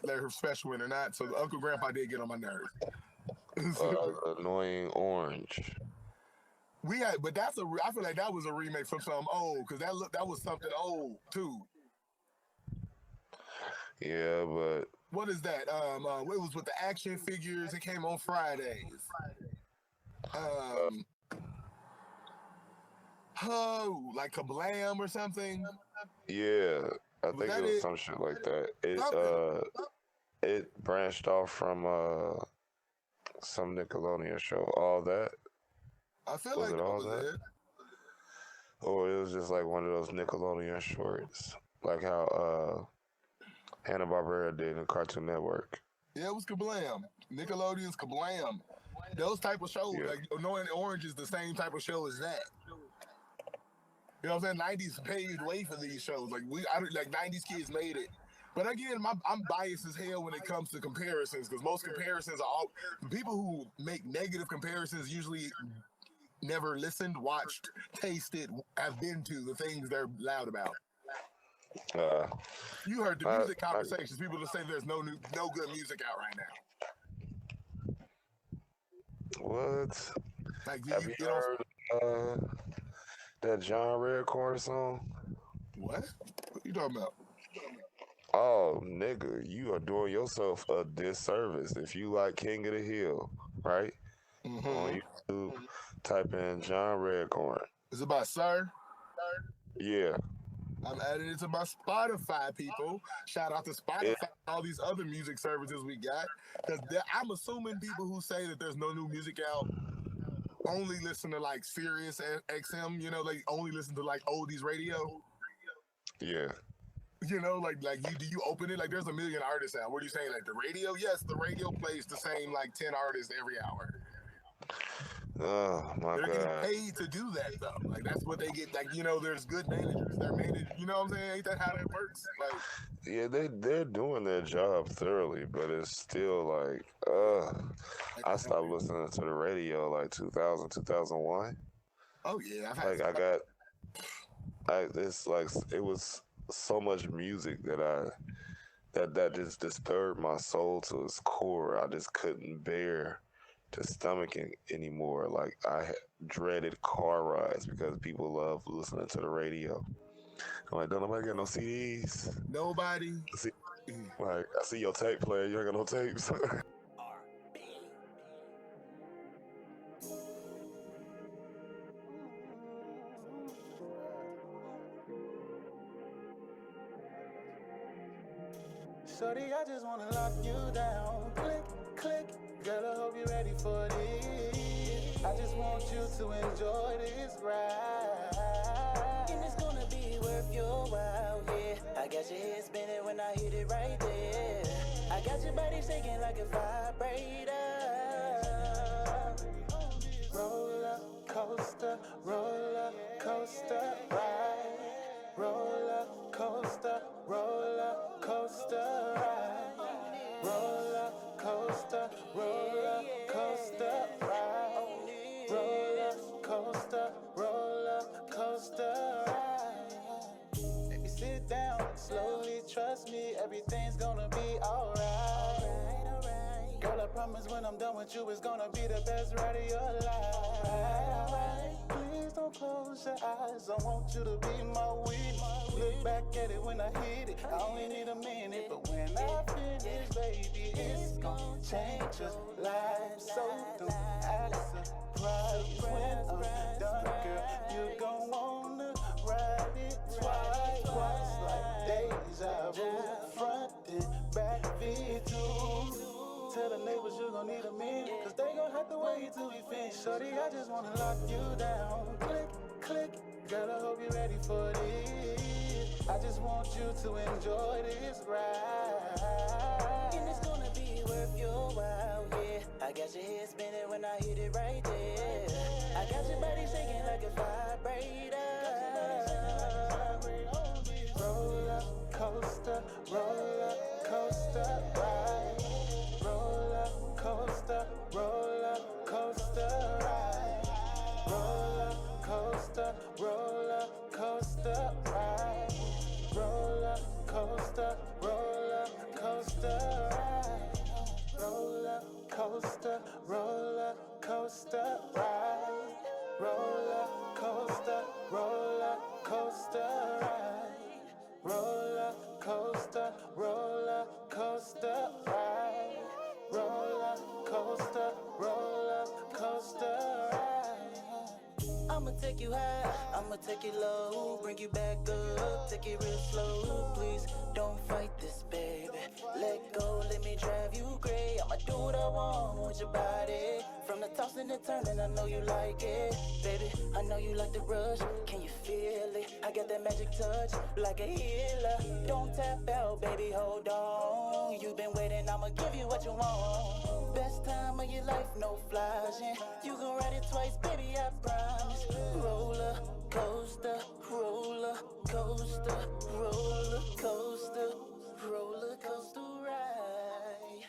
they're special and they're not. So Uncle Grandpa did get on my nerves. Annoying Orange. But I feel like that was a remake from something old because that was something old too. Yeah, but what is that? It was with the action figures. It came on Fridays. Like Kablam or something. Yeah, I think it was some shit like that. It branched off from some Nickelodeon show. All that. I feel like that was it. Or it was just like one of those Nickelodeon shorts, like how Hanna-Barbera did in Cartoon Network. Yeah, it was Kablam. Nickelodeon's Kablam. Those type of shows, like Annoying Orange is the same type of show as that. You know what I'm saying? 90s paved way for these shows. Like 90s kids made it. But again, I'm biased as hell when it comes to comparisons because most comparisons are all people who make negative comparisons usually never listened, watched, tasted, have been to the things they're loud about. You heard the music conversations. People just say there's no good music out right now. What? Like, have you heard that John Redcorn song? What? What you talking about? Oh, nigga, you are doing yourself a disservice if you like King of the Hill, right? Mm-hmm. On YouTube, type in John Redcorn. Is it about Sir? Yeah. I'm adding it to my Spotify, people. Shout out to Spotify and all these other music services we got. Because I'm assuming people who say that there's no new music out only listen to like Sirius XM, like only listen to like oldies radio. Yeah. Do you open it? Like there's a million artists out. What are you saying? Like the radio? Yes, the radio plays the same like 10 artists every hour. Oh my God. They're getting paid to do that though. Like that's what they get. Like, there's good managers. They're managed, you know what I'm saying? Ain't that how that works? Like, yeah, they're doing their job thoroughly, but it's still like, I stopped listening to the radio like 2000, 2001. Oh yeah. It's like it was so much music that just disturbed my soul to its core. I just couldn't bear to stomach it anymore. Like I dreaded car rides because people love listening to the radio. I'm like, don't nobody get no CDs? Nobody. Like, I see your tape player, you ain't got no tapes. Shorty, I just wanna lock you down. Click, click. Girl, I hope you're ready for this. I just want you to enjoy this ride. And it's gonna be worth your while, yeah. I got your head spinning when I hit it right there. I got your body shaking like a vibrator. Roller coaster ride. Roller coaster ride. Roller coaster ride. Roller coaster ride. Baby, sit down slowly, trust me, everything's gonna be alright. Girl, I promise when I'm done with you, it's gonna be the best ride of your life. Please don't close your eyes, I want you to be my witness. Look back at it when I hit it, I only need a minute. But when I finish, baby, it's gonna change your life. So don't act surprised when I'm done, girl. You gon' wanna ride it twice like deja vu. Front and back V2. Tell the neighbors you gon' need a minute, cause they gon' have to wait till we finish. Shorty, I just wanna lock you down. Click, click. Girl, I hope you're ready for this. I just want you to enjoy this ride. And it's gonna be worth your while, yeah. I got your head spinning when I hit it right there. I got your body shaking like a vibrator. Roller coaster ride. Roller coaster ride. Roller coaster coaster ride. Roller coaster ride. Roller coaster ride. Roller coaster ride. Roller coaster ride. Roller coaster ride. I'ma take you high, I'ma take you low, bring you back up, take it real slow. Please don't fight this, baby. Let go, let me drive you crazy. I'ma do what I want with your body. From the tossing and turning, I know you like it, baby. I know you like the rush. Can you feel it? I got that magic touch, like a healer. Don't tap out, baby, hold on. You've been waiting, I'ma give you what you want. Best time of your life, no flashing. You can ride it twice, baby, I promise. Roller coaster, roller coaster, roller coaster, roller coaster ride.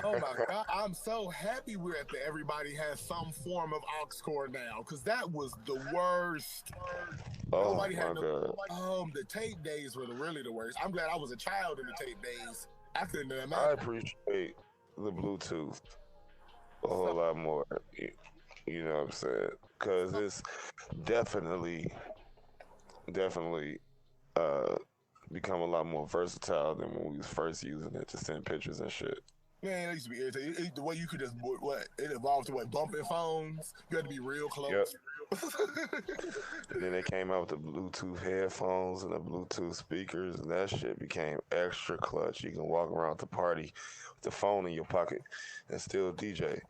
Oh my God, I'm so happy we're at the everybody has some form of aux cord now, because that was the worst. Oh Nobody my had no. God. The tape days were really the worst. I'm glad I was a child in the tape days. I couldn't I imagine. appreciate the Bluetooth a whole lot more. You know what I'm saying? Because it's definitely, definitely uh, become a lot more versatile than when we was first using it to send pictures and shit. Man, it used to be irritating. The way you could just it evolved to bumping phones. You had to be real close. Yep. And then they came out with the Bluetooth headphones and the Bluetooth speakers, and that shit became extra clutch. You can walk around the party with the phone in your pocket and still DJ.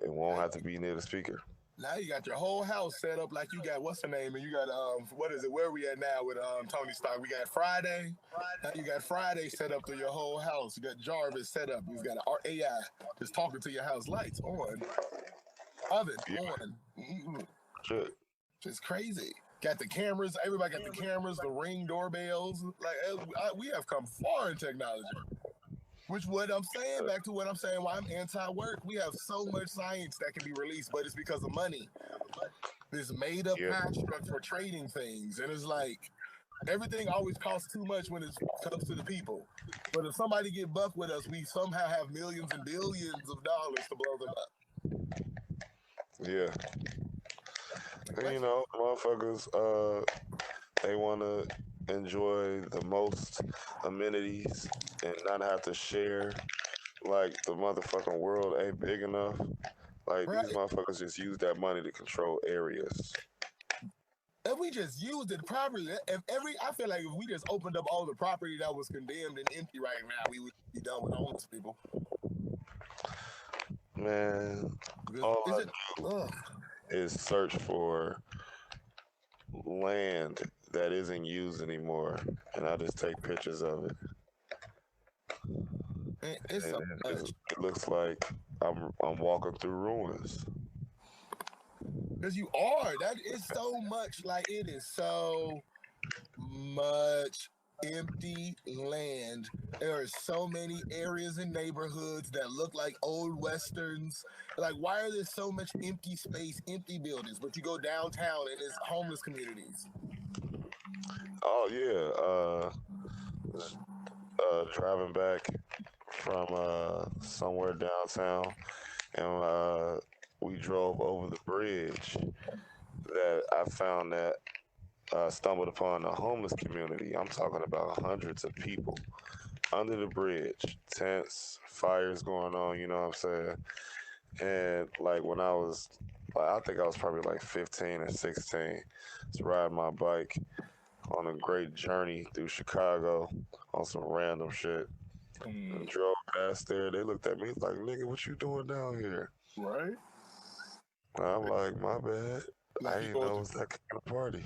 It won't have to be near the speaker. Now you got your whole house set up like you got what's the name, and you got what is it? Where we at now with Tony Stark? We got Friday. Now you got Friday set up through your whole house. You got Jarvis set up. You've got an AI just talking to your house. Lights on, oven on. Shit. Just crazy. Got the cameras. Everybody got the cameras, the Ring doorbells. Like we have come far in technology. Which what I'm saying, back to what I'm saying, why I'm anti-work. We have so much science that can be released, but it's because of money. This made-up construct for trading things. And it's like, everything always costs too much when it comes to the people. But if somebody get buck with us, we somehow have millions and billions of dollars to blow them up. Yeah. And, you know, motherfuckers, they want to enjoy the most amenities and not have to share. Like, the motherfucking world ain't big enough. Like, these motherfuckers just use that money to control areas. If we just used it properly, I feel like if we just opened up all the property that was condemned and empty right now, we would be done with homeless people. Man, all I do is search for land that isn't used anymore, and I just take pictures of it. It looks like I'm walking through ruins. Because you are. That is so much. Like, it is so much empty land. There are so many areas and neighborhoods that look like old westerns. Like, why are there so much empty space, empty buildings? But you go downtown and it's homeless communities. Oh yeah. Driving back from somewhere downtown, and we drove over the bridge. That I found that stumbled upon a homeless community. I'm talking about hundreds of people under the bridge, tents, fires going on. You know what I'm saying? And like when I was, I think I was probably like 15 or 16, just riding my bike on a great journey through Chicago on some random shit. And drove past there. They looked at me like, "Nigga, what you doing down here?" Right. I'm like, "My bad. I didn't know it was that kind of party."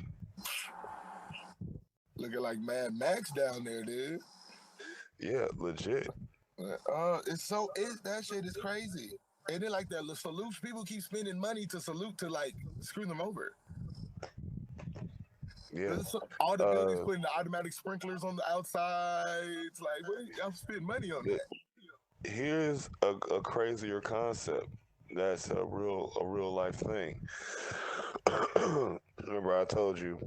Looking like Mad Max down there, dude. Yeah, legit. That shit is crazy. And then like that salute, people keep spending money to salute to like screw them over. Yeah. All the buildings putting the automatic sprinklers on the outside. It's like, I'm spending money on that. Here's a crazier concept. That's a real life thing. Remember, I told you,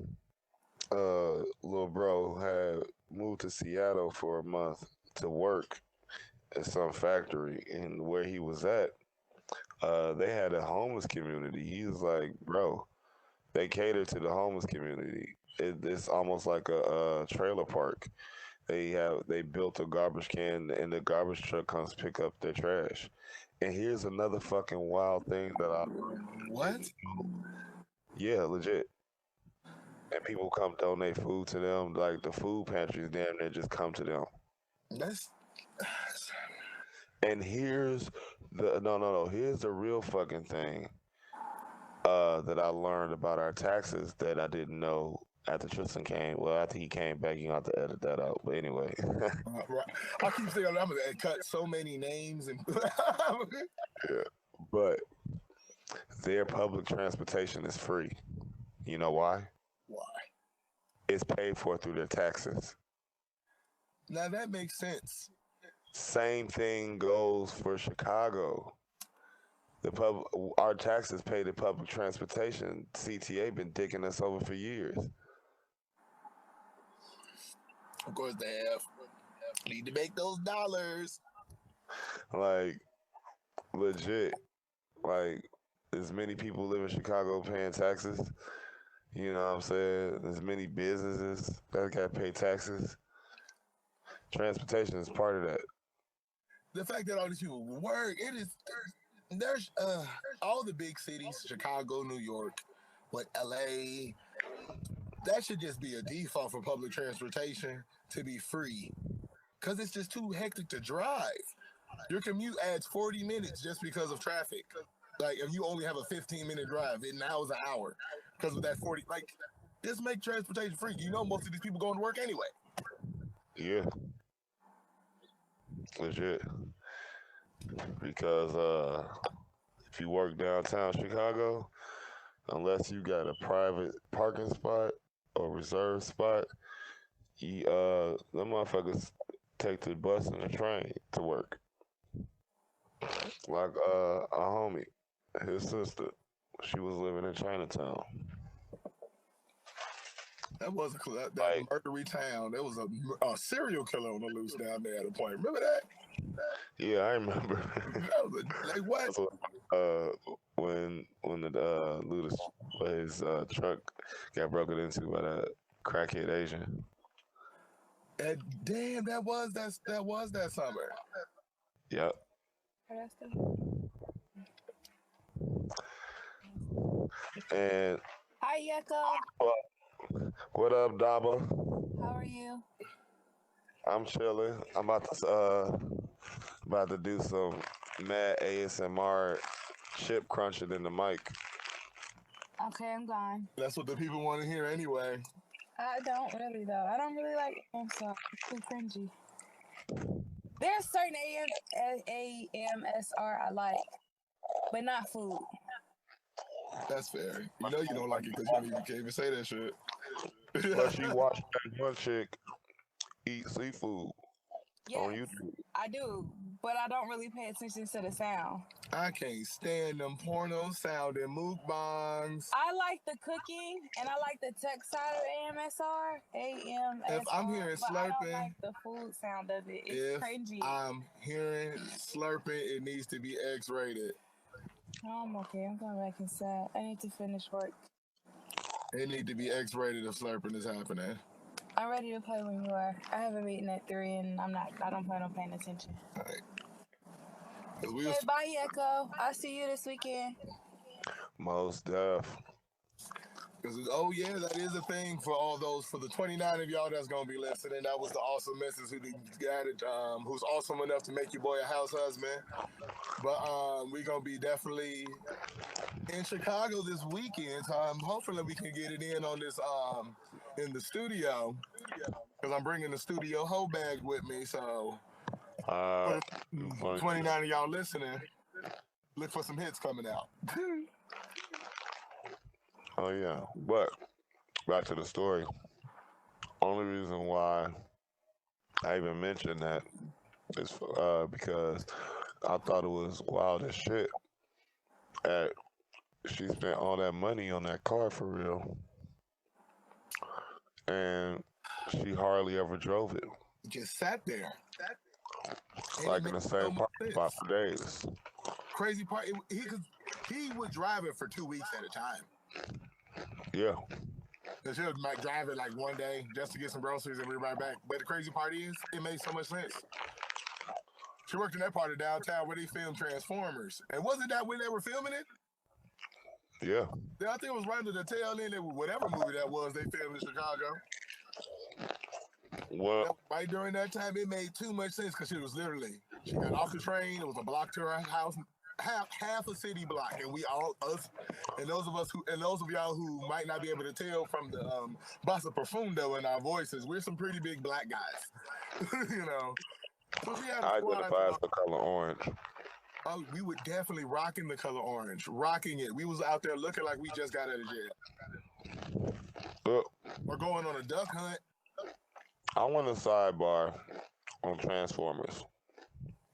little bro had moved to Seattle for a month to work at some factory, and where he was at, they had a homeless community. He was like, bro, they cater to the homeless community. It's almost like a trailer park. They built a garbage can, and the garbage truck comes pick up their trash. And here's another fucking wild thing that I What? didn't know. Yeah, legit. And people come donate food to them. Like the food pantries, damn near just come to them. That's And here's the no no no. Here's the real fucking thing. That I learned about our taxes that I didn't know after Tristan came. Well, after he came back, you have to edit that out. But anyway, right. I keep saying I'm gonna cut so many names and yeah. But their public transportation is free. You know why? why? It's paid for through their taxes. Now that makes sense. Same thing goes for Chicago. Our taxes pay the public transportation. CTA been dicking us over for years. Of course they have. Need to make those dollars. Like legit. Like as many people live in Chicago paying taxes. You know what I'm saying? There's many businesses that got to pay taxes. Transportation is part of that. The fact that all these people work, it is there's all the big cities, Chicago, New York, what LA, that should just be a default for public transportation to be free. Cause it's just too hectic to drive. Your commute adds 40 minutes just because of traffic. Like if you only have a 15-minute drive, it now is an hour. Because of that 40, like just make transportation free. You know most of these people going to work anyway. Yeah, legit. Because if you work downtown Chicago, unless you got a private parking spot or reserved spot, them motherfuckers take the bus and the train to work. Like a homie, his sister, she was living in Chinatown. That was that Like, murdery town. There was a serial killer on the loose down there at a point. Remember that? yeah, I remember. Like what? That's what, when the his truck got broken into by that crackhead Asian. And damn, that was that summer. Yep. And Hi, Yeko. what up, Daba? How are you? I'm chilling. I'm about to do some mad ASMR chip crunching in the mic. Okay, I'm gone. That's what the people want to hear anyway. I don't really, though. I don't really like so it's too cringy. There's certain AMSR I like, but not food. That's fair. You know you don't like it because you can't even say that shit. Plus, you watch that one chick eat seafood on Yes, YouTube. I do, but I don't really pay attention to the sound. I can't stand them porno sounding mukbangs. I like the cooking and I like the tech side of AMSR. If I'm hearing but I don't slurping, like the food sound of it. It's if cringy. I'm hearing slurping, it needs to be X-rated. Oh, I'm okay. I'm going back inside. I need to finish work. It need to be X-rated if slurping is happening. I'm ready to play when you are. I have a meeting at 3 and I don't plan on paying attention. All right. Okay, bye, Echo. I'll see you this weekend. Most def. Oh yeah, that is a thing for all those, for the 29 of y'all that's gonna be listening. That was the awesome missus who got it, who's awesome enough to make your boy a house husband. But we gonna be definitely in Chicago this weekend. So hopefully we can get it in on this in the studio, because I'm bringing the studio hoe bag with me. So 29 of y'all listening, look for some hits coming out. Oh yeah, but back to the story. Only reason why I even mentioned that is because I thought it was wild as shit at she spent all that money on that car for real, and she hardly ever drove it. Just sat there. And Like it in made the so same much parking spot sense. for days. Crazy part, he would drive it for 2 weeks at a time. Yeah. Cause she would drive it like one day just to get some groceries and be right back. But the crazy part is, it made so much sense. She worked in that part of downtown where they filmed Transformers. And wasn't that when they were filming it? Yeah. Yeah, I think it was right at the tail end of whatever movie that was they filmed in Chicago. Well, Right during that time, it made too much sense because she got off the train. It was a block to her house, half a city block, and we all us, and those of y'all who might not be able to tell from the Bassa Profundo in our voices, we're some pretty big black guys, you know. So she had I a squad. identify as the color orange. Oh, we were definitely rocking the color orange, rocking it. We was out there looking like we just got out of jail. We're going on a duck hunt. I want a sidebar on Transformers.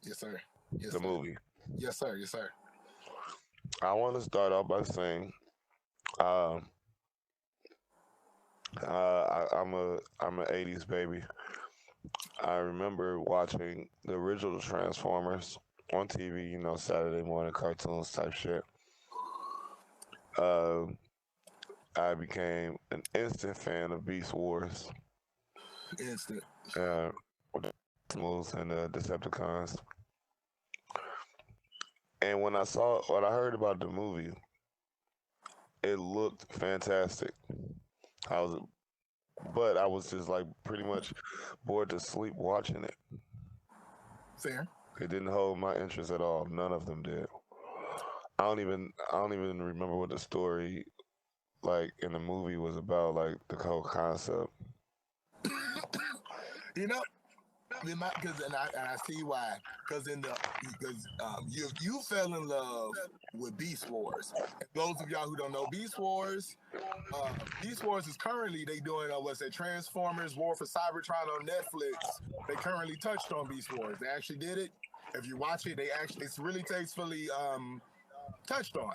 Yes, sir. Yes, the sir. movie. Yes, sir. Yes, sir. I want to start off by saying, I'm a '80s baby. I remember watching the original Transformers on TV. You know, Saturday morning cartoons type shit. I became an instant fan of Beast Wars. Instant. With the Animals and the Decepticons. And when I heard about the movie, it looked fantastic. But I was just like pretty much bored to sleep watching it. Fair. It didn't hold my interest at all. None of them did. I don't even remember what the story like in the movie was about, like the whole concept. You know, and I see why. Because you fell in love with Beast Wars. And those of y'all who don't know Beast Wars is currently they doing what's that Transformers War for Cybertron on Netflix. They currently touched on Beast Wars. They actually did it. If you watch it, it's really tastefully touched on.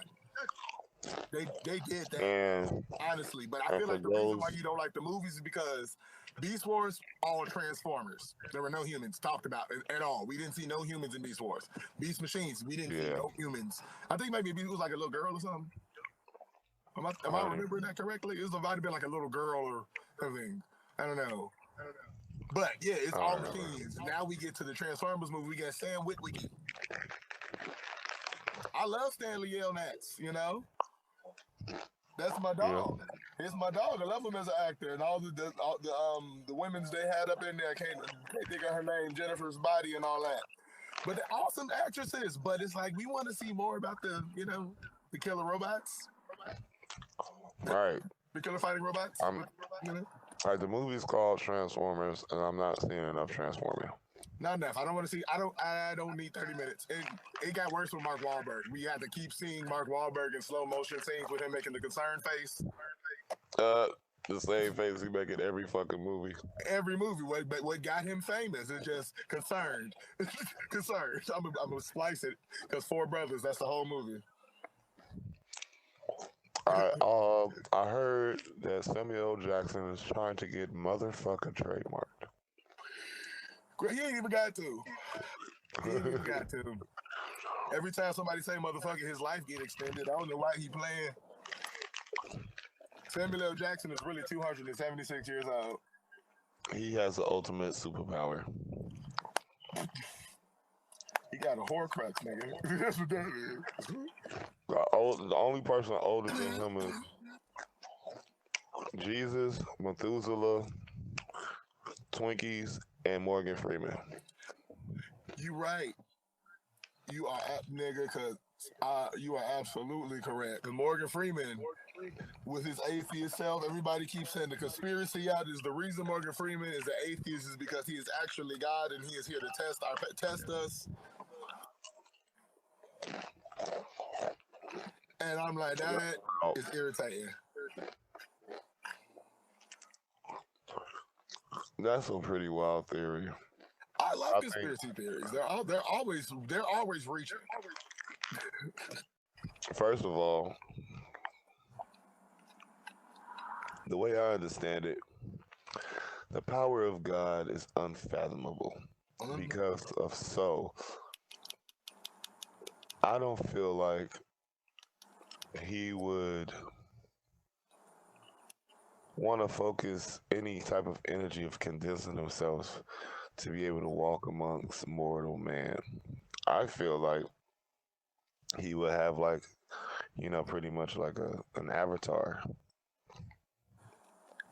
They did that, And honestly. But I feel like the reason why you don't like the movies is because Beast Wars, all Transformers. There were no humans talked about at all. We didn't see no humans in Beast Wars. Beast Machines, we didn't see no humans. I think maybe it was like a little girl or something. Am I remembering that correctly? It might have been like a little girl or something. I don't know. But yeah, it's all machines. Now we get to the Transformers movie. We got Sam Witwicky. I love Stanley L. Nats, you know? That's my dog. Yeah. It's my dog. I love him as an actor, and all the women's they had up in there. I can't think of her name, Jennifer's Body, and all that. But they're awesome actresses. But it's like we want to see more about the killer robots, right? The killer fighting robots. Like the movie's called Transformers, and I'm not seeing enough Transforming. Not enough. I don't want to see. I don't need 30 minutes. It got worse with Mark Wahlberg. We had to keep seeing Mark Wahlberg in slow motion scenes with him making the concerned face. The same face he make in every fucking movie. Every movie. What got him famous is just concerned. Concerned. I'm gonna splice it because Four Brothers. That's the whole movie. I heard that Samuel L. Jackson is trying to get motherfucking trademarked. He ain't even got to. Every time somebody say motherfucker, his life get extended. I don't know why he playing. Samuel L. Jackson is really 276 years old. He has the ultimate superpower. He got a Horcrux, nigga. That's what that is. The only person older than him is Jesus, Methuselah, Twinkies, and Morgan Freeman. You right. You are nigga, cause you are absolutely correct. Cause Morgan Freeman, with his atheist self, everybody keeps saying the conspiracy out is the reason Morgan Freeman is an atheist is because he is actually God and he is here to test us. And I'm like, that is irritating. That's a pretty wild theory. I love conspiracy theories. They're always reaching. First of all, the way I understand it, the power of God is unfathomable. Because of so, I don't feel like he would want to focus any type of energy of condensing himself to be able to walk amongst mortal man. I feel like he would have like, pretty much like an avatar.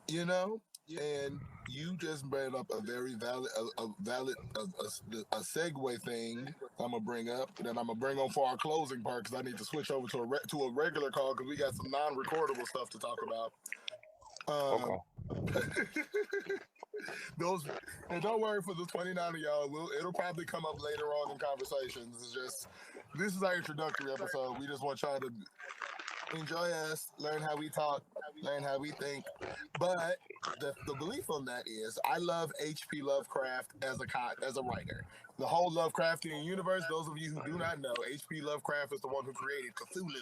You know, and you just brought up a very valid segue thing. I'm gonna bring up that I'm gonna bring on for our closing part because I need to switch over to a regular call because we got some non-recordable stuff to talk about. Okay. Those, and don't worry for the 29 of y'all. It'll probably come up later on in conversations. It's just this is our introductory episode. We just want y'all to enjoy us, learn how we talk, learn how we think. But the belief on that is I love H.P. Lovecraft as a writer. The whole Lovecraftian universe, those of you who do not know, H.P. Lovecraft is the one who created Cthulhu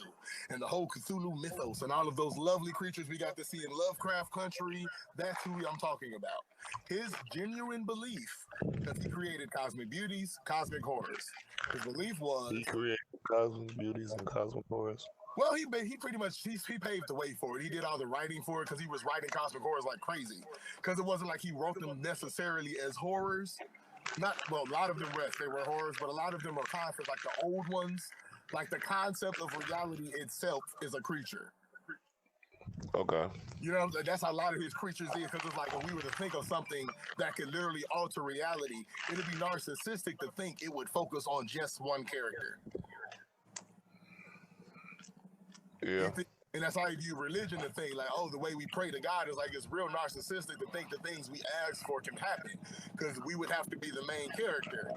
and the whole Cthulhu mythos and all of those lovely creatures we got to see in Lovecraft country. That's who I'm talking about. His genuine belief, because he created cosmic beauties, cosmic horrors. His belief was He created cosmic beauties and cosmic horrors. well, he pretty much he paved the way for it. He did all the writing for it because he was writing cosmic horrors like crazy. Because it wasn't like he wrote them necessarily as horrors. Not well, a lot of them they were horrors, but a lot of them are concepts like the old ones. Like the concept of reality itself is a creature. Okay. You know, that's how a lot of his creatures is because it's like if we were to think of something that could literally alter reality, it'd be narcissistic to think it would focus on just one character. Yeah. And that's how you view religion to think like, oh, the way we pray to God is like it's real narcissistic to think the things we ask for can happen because we would have to be the main character.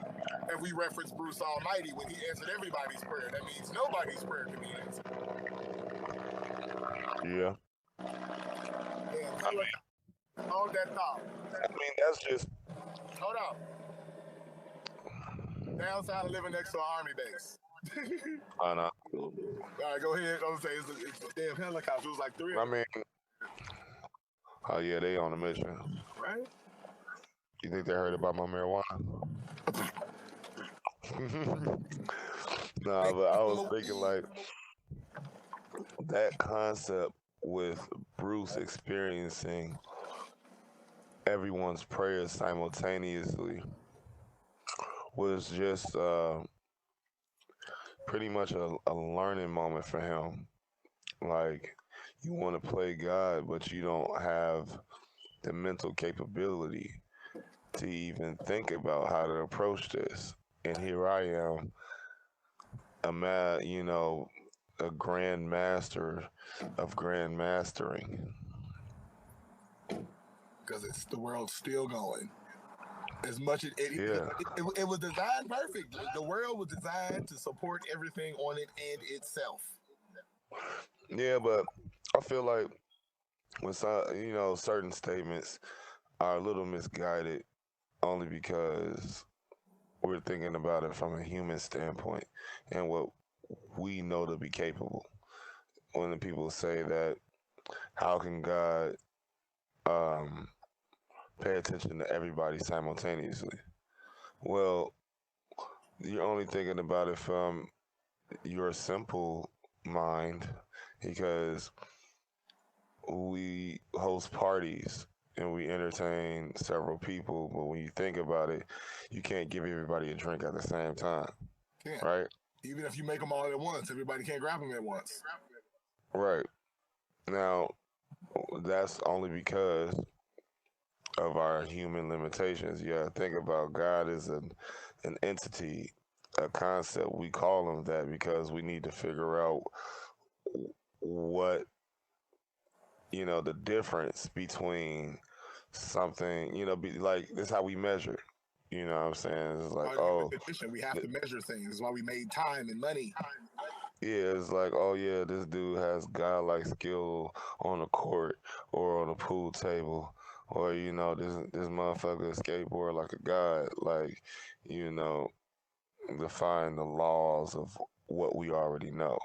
And we reference Bruce Almighty when he answered everybody's prayer. That means nobody's prayer can be answered. Yeah. And hold that thought. I mean, that's just. Hold on. Downside of living next to an army base. I know. All right, go ahead. I was say it's a damn helicopter. It was like three. I mean, oh yeah, they on a mission. Right? You think they heard about my marijuana? Nah, but I was thinking like that concept with Bruce experiencing everyone's prayers simultaneously was just pretty much a learning moment for him. Like, you want to play God, but you don't have the mental capability to even think about how to approach this. And here I am, a grand master of grand mastering. Because it's the world's still going. As much as Yeah. it was designed perfect. The world was designed to support everything on it and itself. Yeah, but I feel like when certain statements are a little misguided only because we're thinking about it from a human standpoint and what we know to be capable. When the people say that, how can God um, pay attention to everybody simultaneously? Well, you're only thinking about it from your simple mind because we host parties and we entertain several people, but when you think about it, you can't give everybody a drink at the same time, Can't. right? Even if you make them all at once, everybody can't grab them at once. Right. Now, that's only because of our human limitations. You gotta think about God as an entity, a concept. We call him that because we need to figure out what, the difference between something, be like, this is how we measure. You know what I'm saying? It's like, we have to measure things. That's why we made time and money. yeah, it's like, oh yeah, this dude has godlike skill on the court or on a pool table, or this motherfucker skateboard like a god, like, defying the laws of what we already know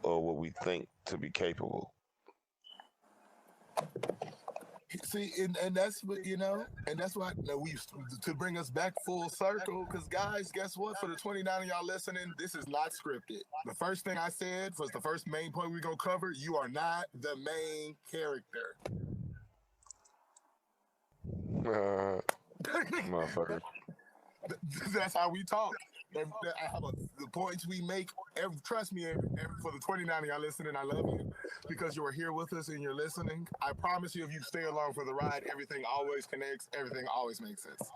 or what we think to be capable. See, and that's what, and that's why we to bring us back full circle. Because guys, guess what? For the 29 of y'all listening, this is not scripted. The first thing I said was the first main point we're gonna cover. You are not the main character. Motherfucker. That's how we talk. The points we make, trust me, for the 29 of y'all listening, I love you because you are here with us and you're listening. I promise you, if you stay along for the ride, everything always connects, everything always makes sense.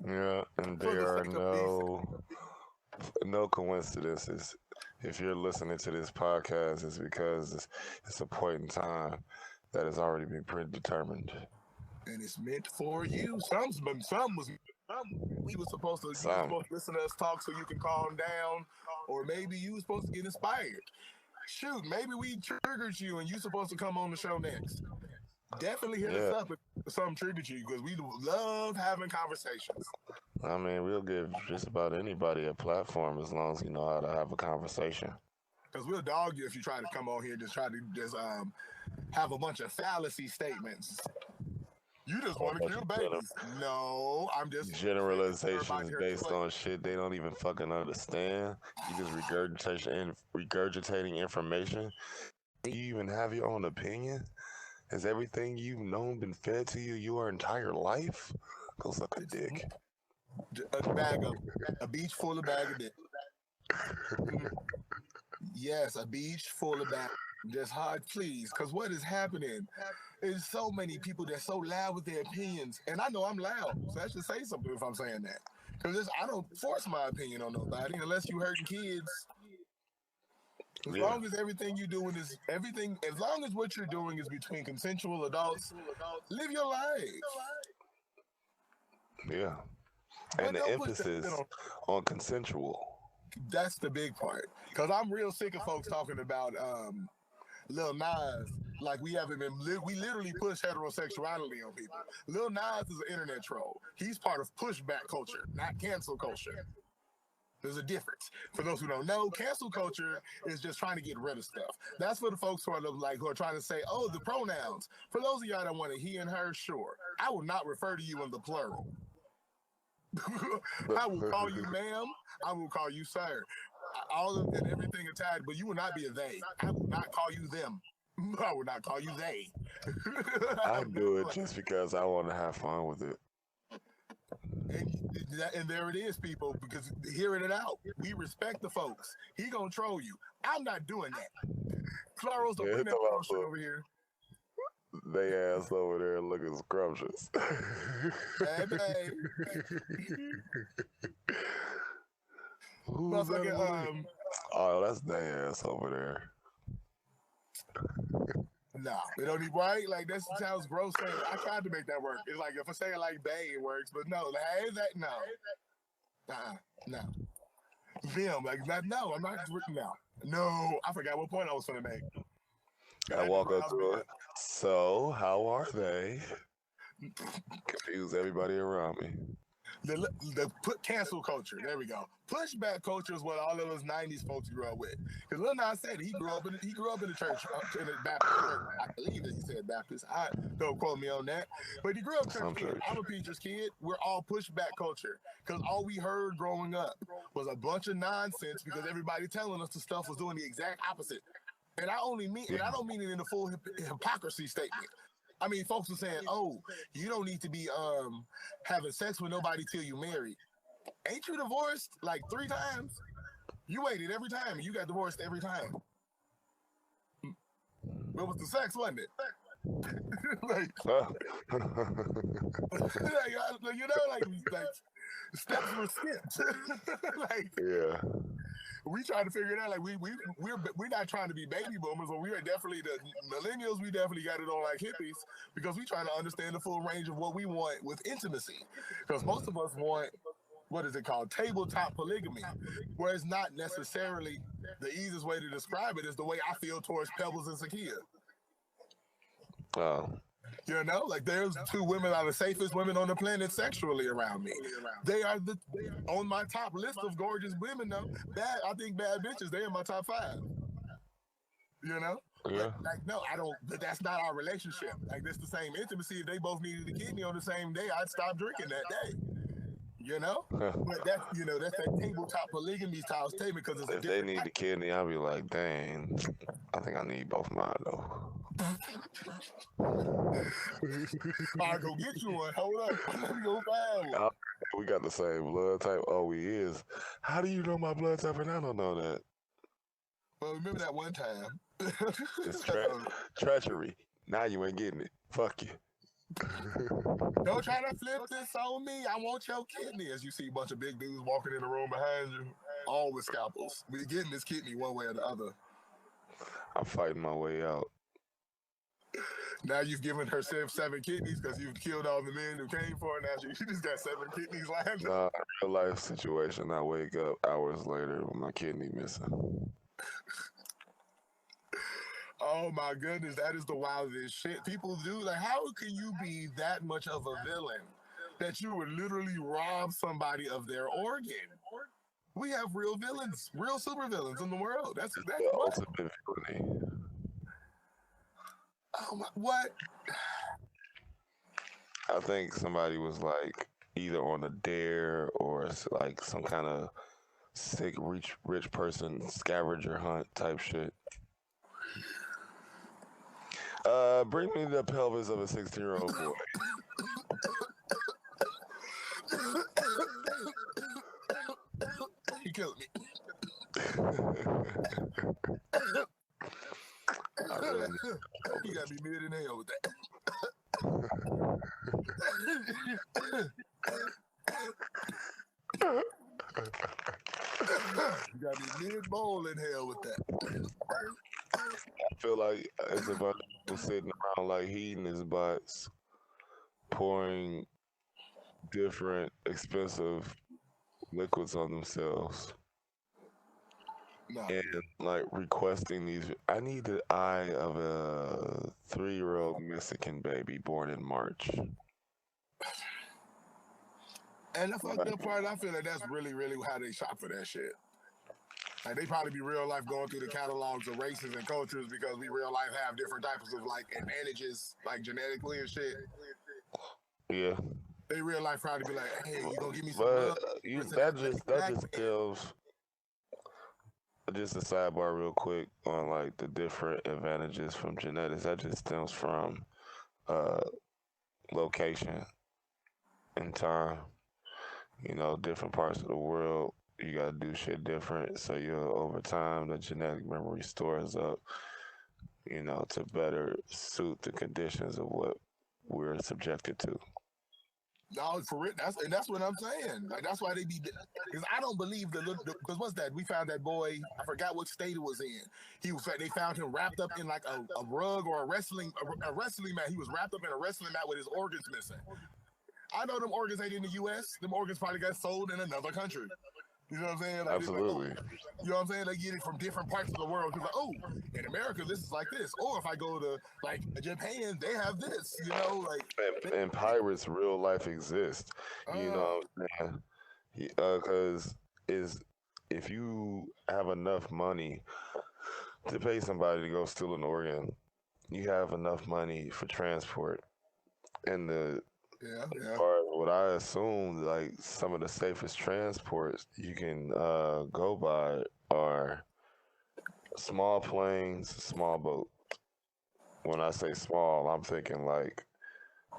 Yeah, and there are no coincidences. If you're listening to this podcast, it's because it's a point in time that has already been predetermined. And it's meant for you. We were supposed to listen to us talk so you can calm down, or maybe you were supposed to get inspired. Shoot, maybe we triggered you and you're supposed to come on the show next. Definitely hit us up if something triggered you because we love having conversations. I mean, we'll give just about anybody a platform as long as you know how to have a conversation. Because we'll dog you if you try to come on here and just try to have a bunch of fallacy statements. You just want to kill babies. No, I'm just generalizations based on shit they don't even fucking understand. You just regurgitating information. Do you even have your own opinion? Has everything you've known been fed to you your entire life? Go suck a dick. A beach full of bag of dick. Yes, a beach full of bag. Just hard, please. Because what is happening is so many people that's so loud with their opinions. And I know I'm loud, so I should say something if I'm saying that. Because I don't force my opinion on nobody unless you hurting kids. As long as everything you're doing is as long as what you're doing is between consensual adults, live your life. Yeah. And the emphasis on consensual. That's the big part. Because I'm real sick of folks talking about Lil Nas like we literally push heterosexuality on people. Lil Nas is an internet troll. He's part of pushback culture, not cancel culture. There's a difference. For those who don't know, cancel culture is just trying to get rid of stuff. That's for the folks who are trying to say, oh, the pronouns. For those of y'all that want to he and her, sure. I will not refer to you in the plural. I will call you ma'am. I will call you sir. All of and everything attached, but you will not be a they. I will not call you them. I will not call you they. I do it just because I want to have fun with it. And there it is, people, because hearing it out, we respect the folks. He gonna troll you. I'm not doing that. Claros, don't bring that bullshit over here. They ass over there looking scrumptious. Hey. Oh, that's their ass over there. Nah, it don't even right. Like that sounds gross. I tried to make that work. It's like if I say it like they, it works, but no, hey, that no, no. Them like that. No, I'm not now. No, I forgot what point I was gonna make. I walk up to it. So, how are they? Confuse everybody around me. The cancel culture. There we go. Pushback culture is what all of us '90s folks grew up with. Because Lil Nas said he grew up in the church, in the Baptist church. I believe that he said Baptist. Don't quote me on that. But he grew up church. I'm a preacher's kid. We're all pushback culture. Because all we heard growing up was a bunch of nonsense because everybody telling us the stuff was doing the exact opposite. And I don't mean it in the full hypocrisy statement. I mean, folks are saying, oh, you don't need to be having sex with nobody till you married. Ain't you divorced like 3 times? You waited every time and you got divorced every time. What was the sex, wasn't it? like steps were skipped. Yeah. We trying to figure it out. Like we're not trying to be baby boomers, but we are definitely the millennials. We definitely got it on like hippies because we trying to understand the full range of what we want with intimacy. Because most of us want, what is it called, tabletop polygamy, where it's not necessarily the easiest way to describe it is the way I feel towards Pebbles and Sakia. Oh, You know, like there's two women are the safest women on the planet sexually around me. They are on my top list of gorgeous women though. I think bad bitches, they're in my top 5. You know? Yeah. But like no, I don't but that's not our relationship. Like that's the same intimacy. If they both needed a kidney on the same day, I'd stop drinking that day. You know? But that's that's that tabletop polygamy style statement because it's a If they different need the kidney, I'll be like, dang, I think I need both mine though. I'll go get you one. Hold up. Let me go find one. We got the same blood type. Oh, we is. How do you know my blood type and I don't know that? Well, remember that one time. It's treachery. Now you ain't getting it. Fuck you. Don't try to flip this on me. I want your kidney. As you see a bunch of big dudes walking in the room behind you, all with scalpels. We're getting this kidney one way or the other. I'm fighting my way out. Now you've given her 7 kidneys because you've killed all the men who came for her. Now she just got 7 kidneys lined up. Real life situation. I wake up hours later with my kidney missing. Oh my goodness, that is the wildest shit. People do like, how can you be that much of a villain that you would literally rob somebody of their organ? We have real villains, real supervillains in the world. That's the what? ultimate villainy. Oh my, what? I think somebody was like either on a dare or like some kind of sick rich person scavenger hunt type shit. Bring me the pelvis of a 16-year-old boy. You killed me. You gotta be mid in hell with that. You gotta be mid bowl in hell with that. I feel like it's a bunch of people sitting around like hedonist butts, pouring different expensive liquids on themselves. No. And like requesting these. I need the eye of a 3-year-old Mexican baby born in March. And the fucked up part, I feel like that's really, really how they shop for that shit. Like they probably be real life going through the catalogs of races and cultures because we real life have different types of like advantages, like genetically and shit. Yeah. They real life probably be like, hey, you gonna give me some But love? that just tells. Just a sidebar real quick on like the different advantages from genetics. That just stems from location and time. You know, different parts of the world, you gotta do shit different. So over time the genetic memory stores up, to better suit the conditions of what we're subjected to. No, for real. That's what I'm saying. Like that's why they be. Because I don't believe because what's that? We found that boy. I forgot what state it was in. They found him wrapped up in like a rug or a wrestling mat. He was wrapped up in a wrestling mat with his organs missing. I know them organs ain't in the U.S. Them organs probably got sold in another country. You know what I'm saying? Like, Absolutely. Like, you know what I'm saying? They get it from different parts of the world. Cause like, oh, in America, this is like this. Or if I go to like Japan, they have this. You know, like. And pirates, real life exist. You know what I'm saying? Because if you have enough money to pay somebody to go steal an organ, you have enough money for transport. And as far as what I assume, like some of the safest transports you can go by are small planes, small boats. When I say small, I'm thinking like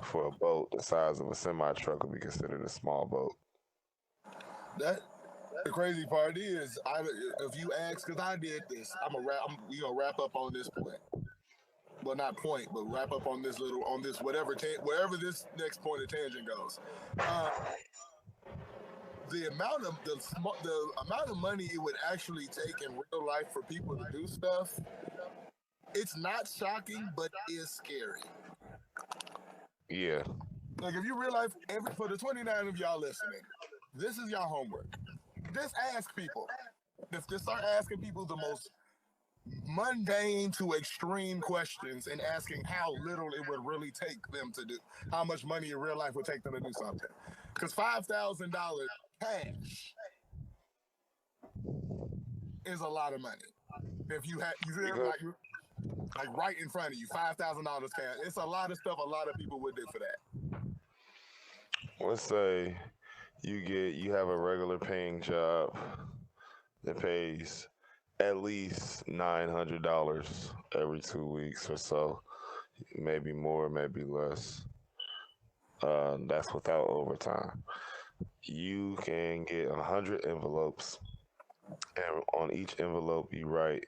for a boat the size of a semi truck would be considered a small boat. The crazy part is, if you ask, because I did this, we gonna wrap up on this point. Well, not point, but wrap up on this wherever this next point of tangent goes. The amount of money it would actually take in real life for people to do stuff, it's not shocking, but it is scary. Yeah. Like if you realize, for the 29 of y'all listening, this is y'all homework. Just ask people. Just start asking people the most mundane to extreme questions and asking how little it would really take them to do, how much money in real life would take them to do something. Because $5,000 cash is a lot of money. If you had, you feel like right in front of you, $5,000 cash. It's a lot of stuff a lot of people would do for that. Let's say you have a regular paying job that pays at least $900 every 2 weeks or so, maybe more, maybe less. That's without overtime. You can get 100 envelopes, and on each envelope you write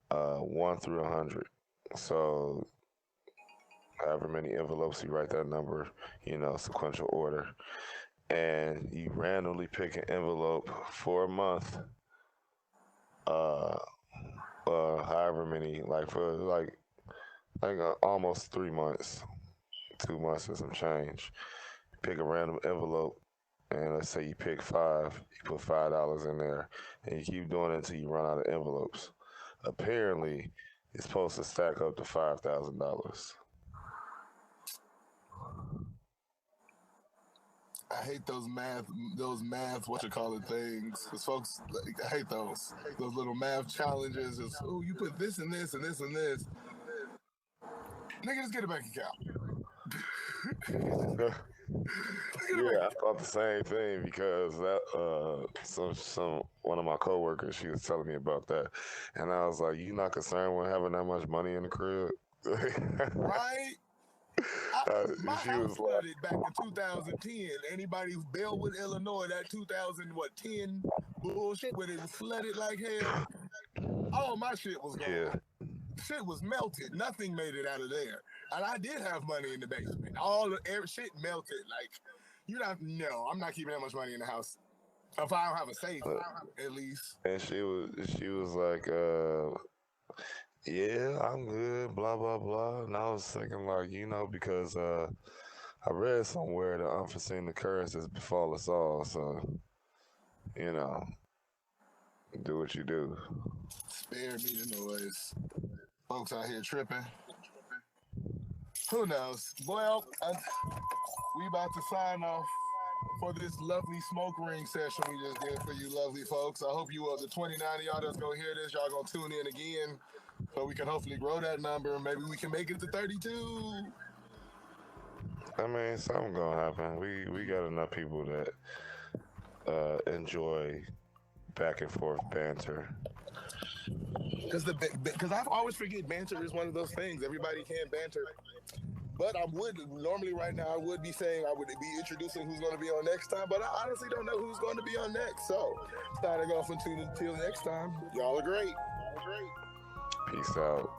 1 through 100. So however many envelopes you write that number, sequential order, and you randomly pick an envelope for a month. However many, like for almost 3 months, 2 months and some change. Pick a random envelope, and let's say you pick 5, you put $5 in there, and you keep doing it until you run out of envelopes. Apparently, it's supposed to stack up to $5,000. I hate those math, things. Because folks, I hate those little math challenges. It's, you put this and this and this and this. Nigga, just get a bank account. Yeah, I thought the same thing because that one of my coworkers, she was telling me about that, and I was like, "You not concerned with having that much money in the crib?" Right? My house flooded back in 2010. Anybody who's Bellwood, Illinois, that 2010 bullshit when it was flooded like hell. All my shit was gone. Yeah. Shit was melted. Nothing made it out of there. And I did have money in the basement. All the shit melted. Like, I'm not keeping that much money in the house. If I don't have a safe, at least. And she was like, yeah, I'm good, blah, blah, blah. And I was thinking, like, because I read somewhere that unforeseen occurrences befall us all. So, do what you do. Spare me the noise. Folks out here tripping. Who knows? Well, we about to sign off for this lovely smoke ring session we just did for you lovely folks. I hope you, the 29 of y'all that's going to hear this, y'all going to tune in again so we can hopefully grow that number. Maybe we can make it to 32. I mean, something's going to happen. We got enough people that enjoy back and forth banter. Because I always forget banter is one of those things. Everybody can banter. But normally right now, I would be saying I would be introducing who's going to be on next time, but I honestly don't know who's going to be on next. So, signing off until next time. Y'all are great. Peace out.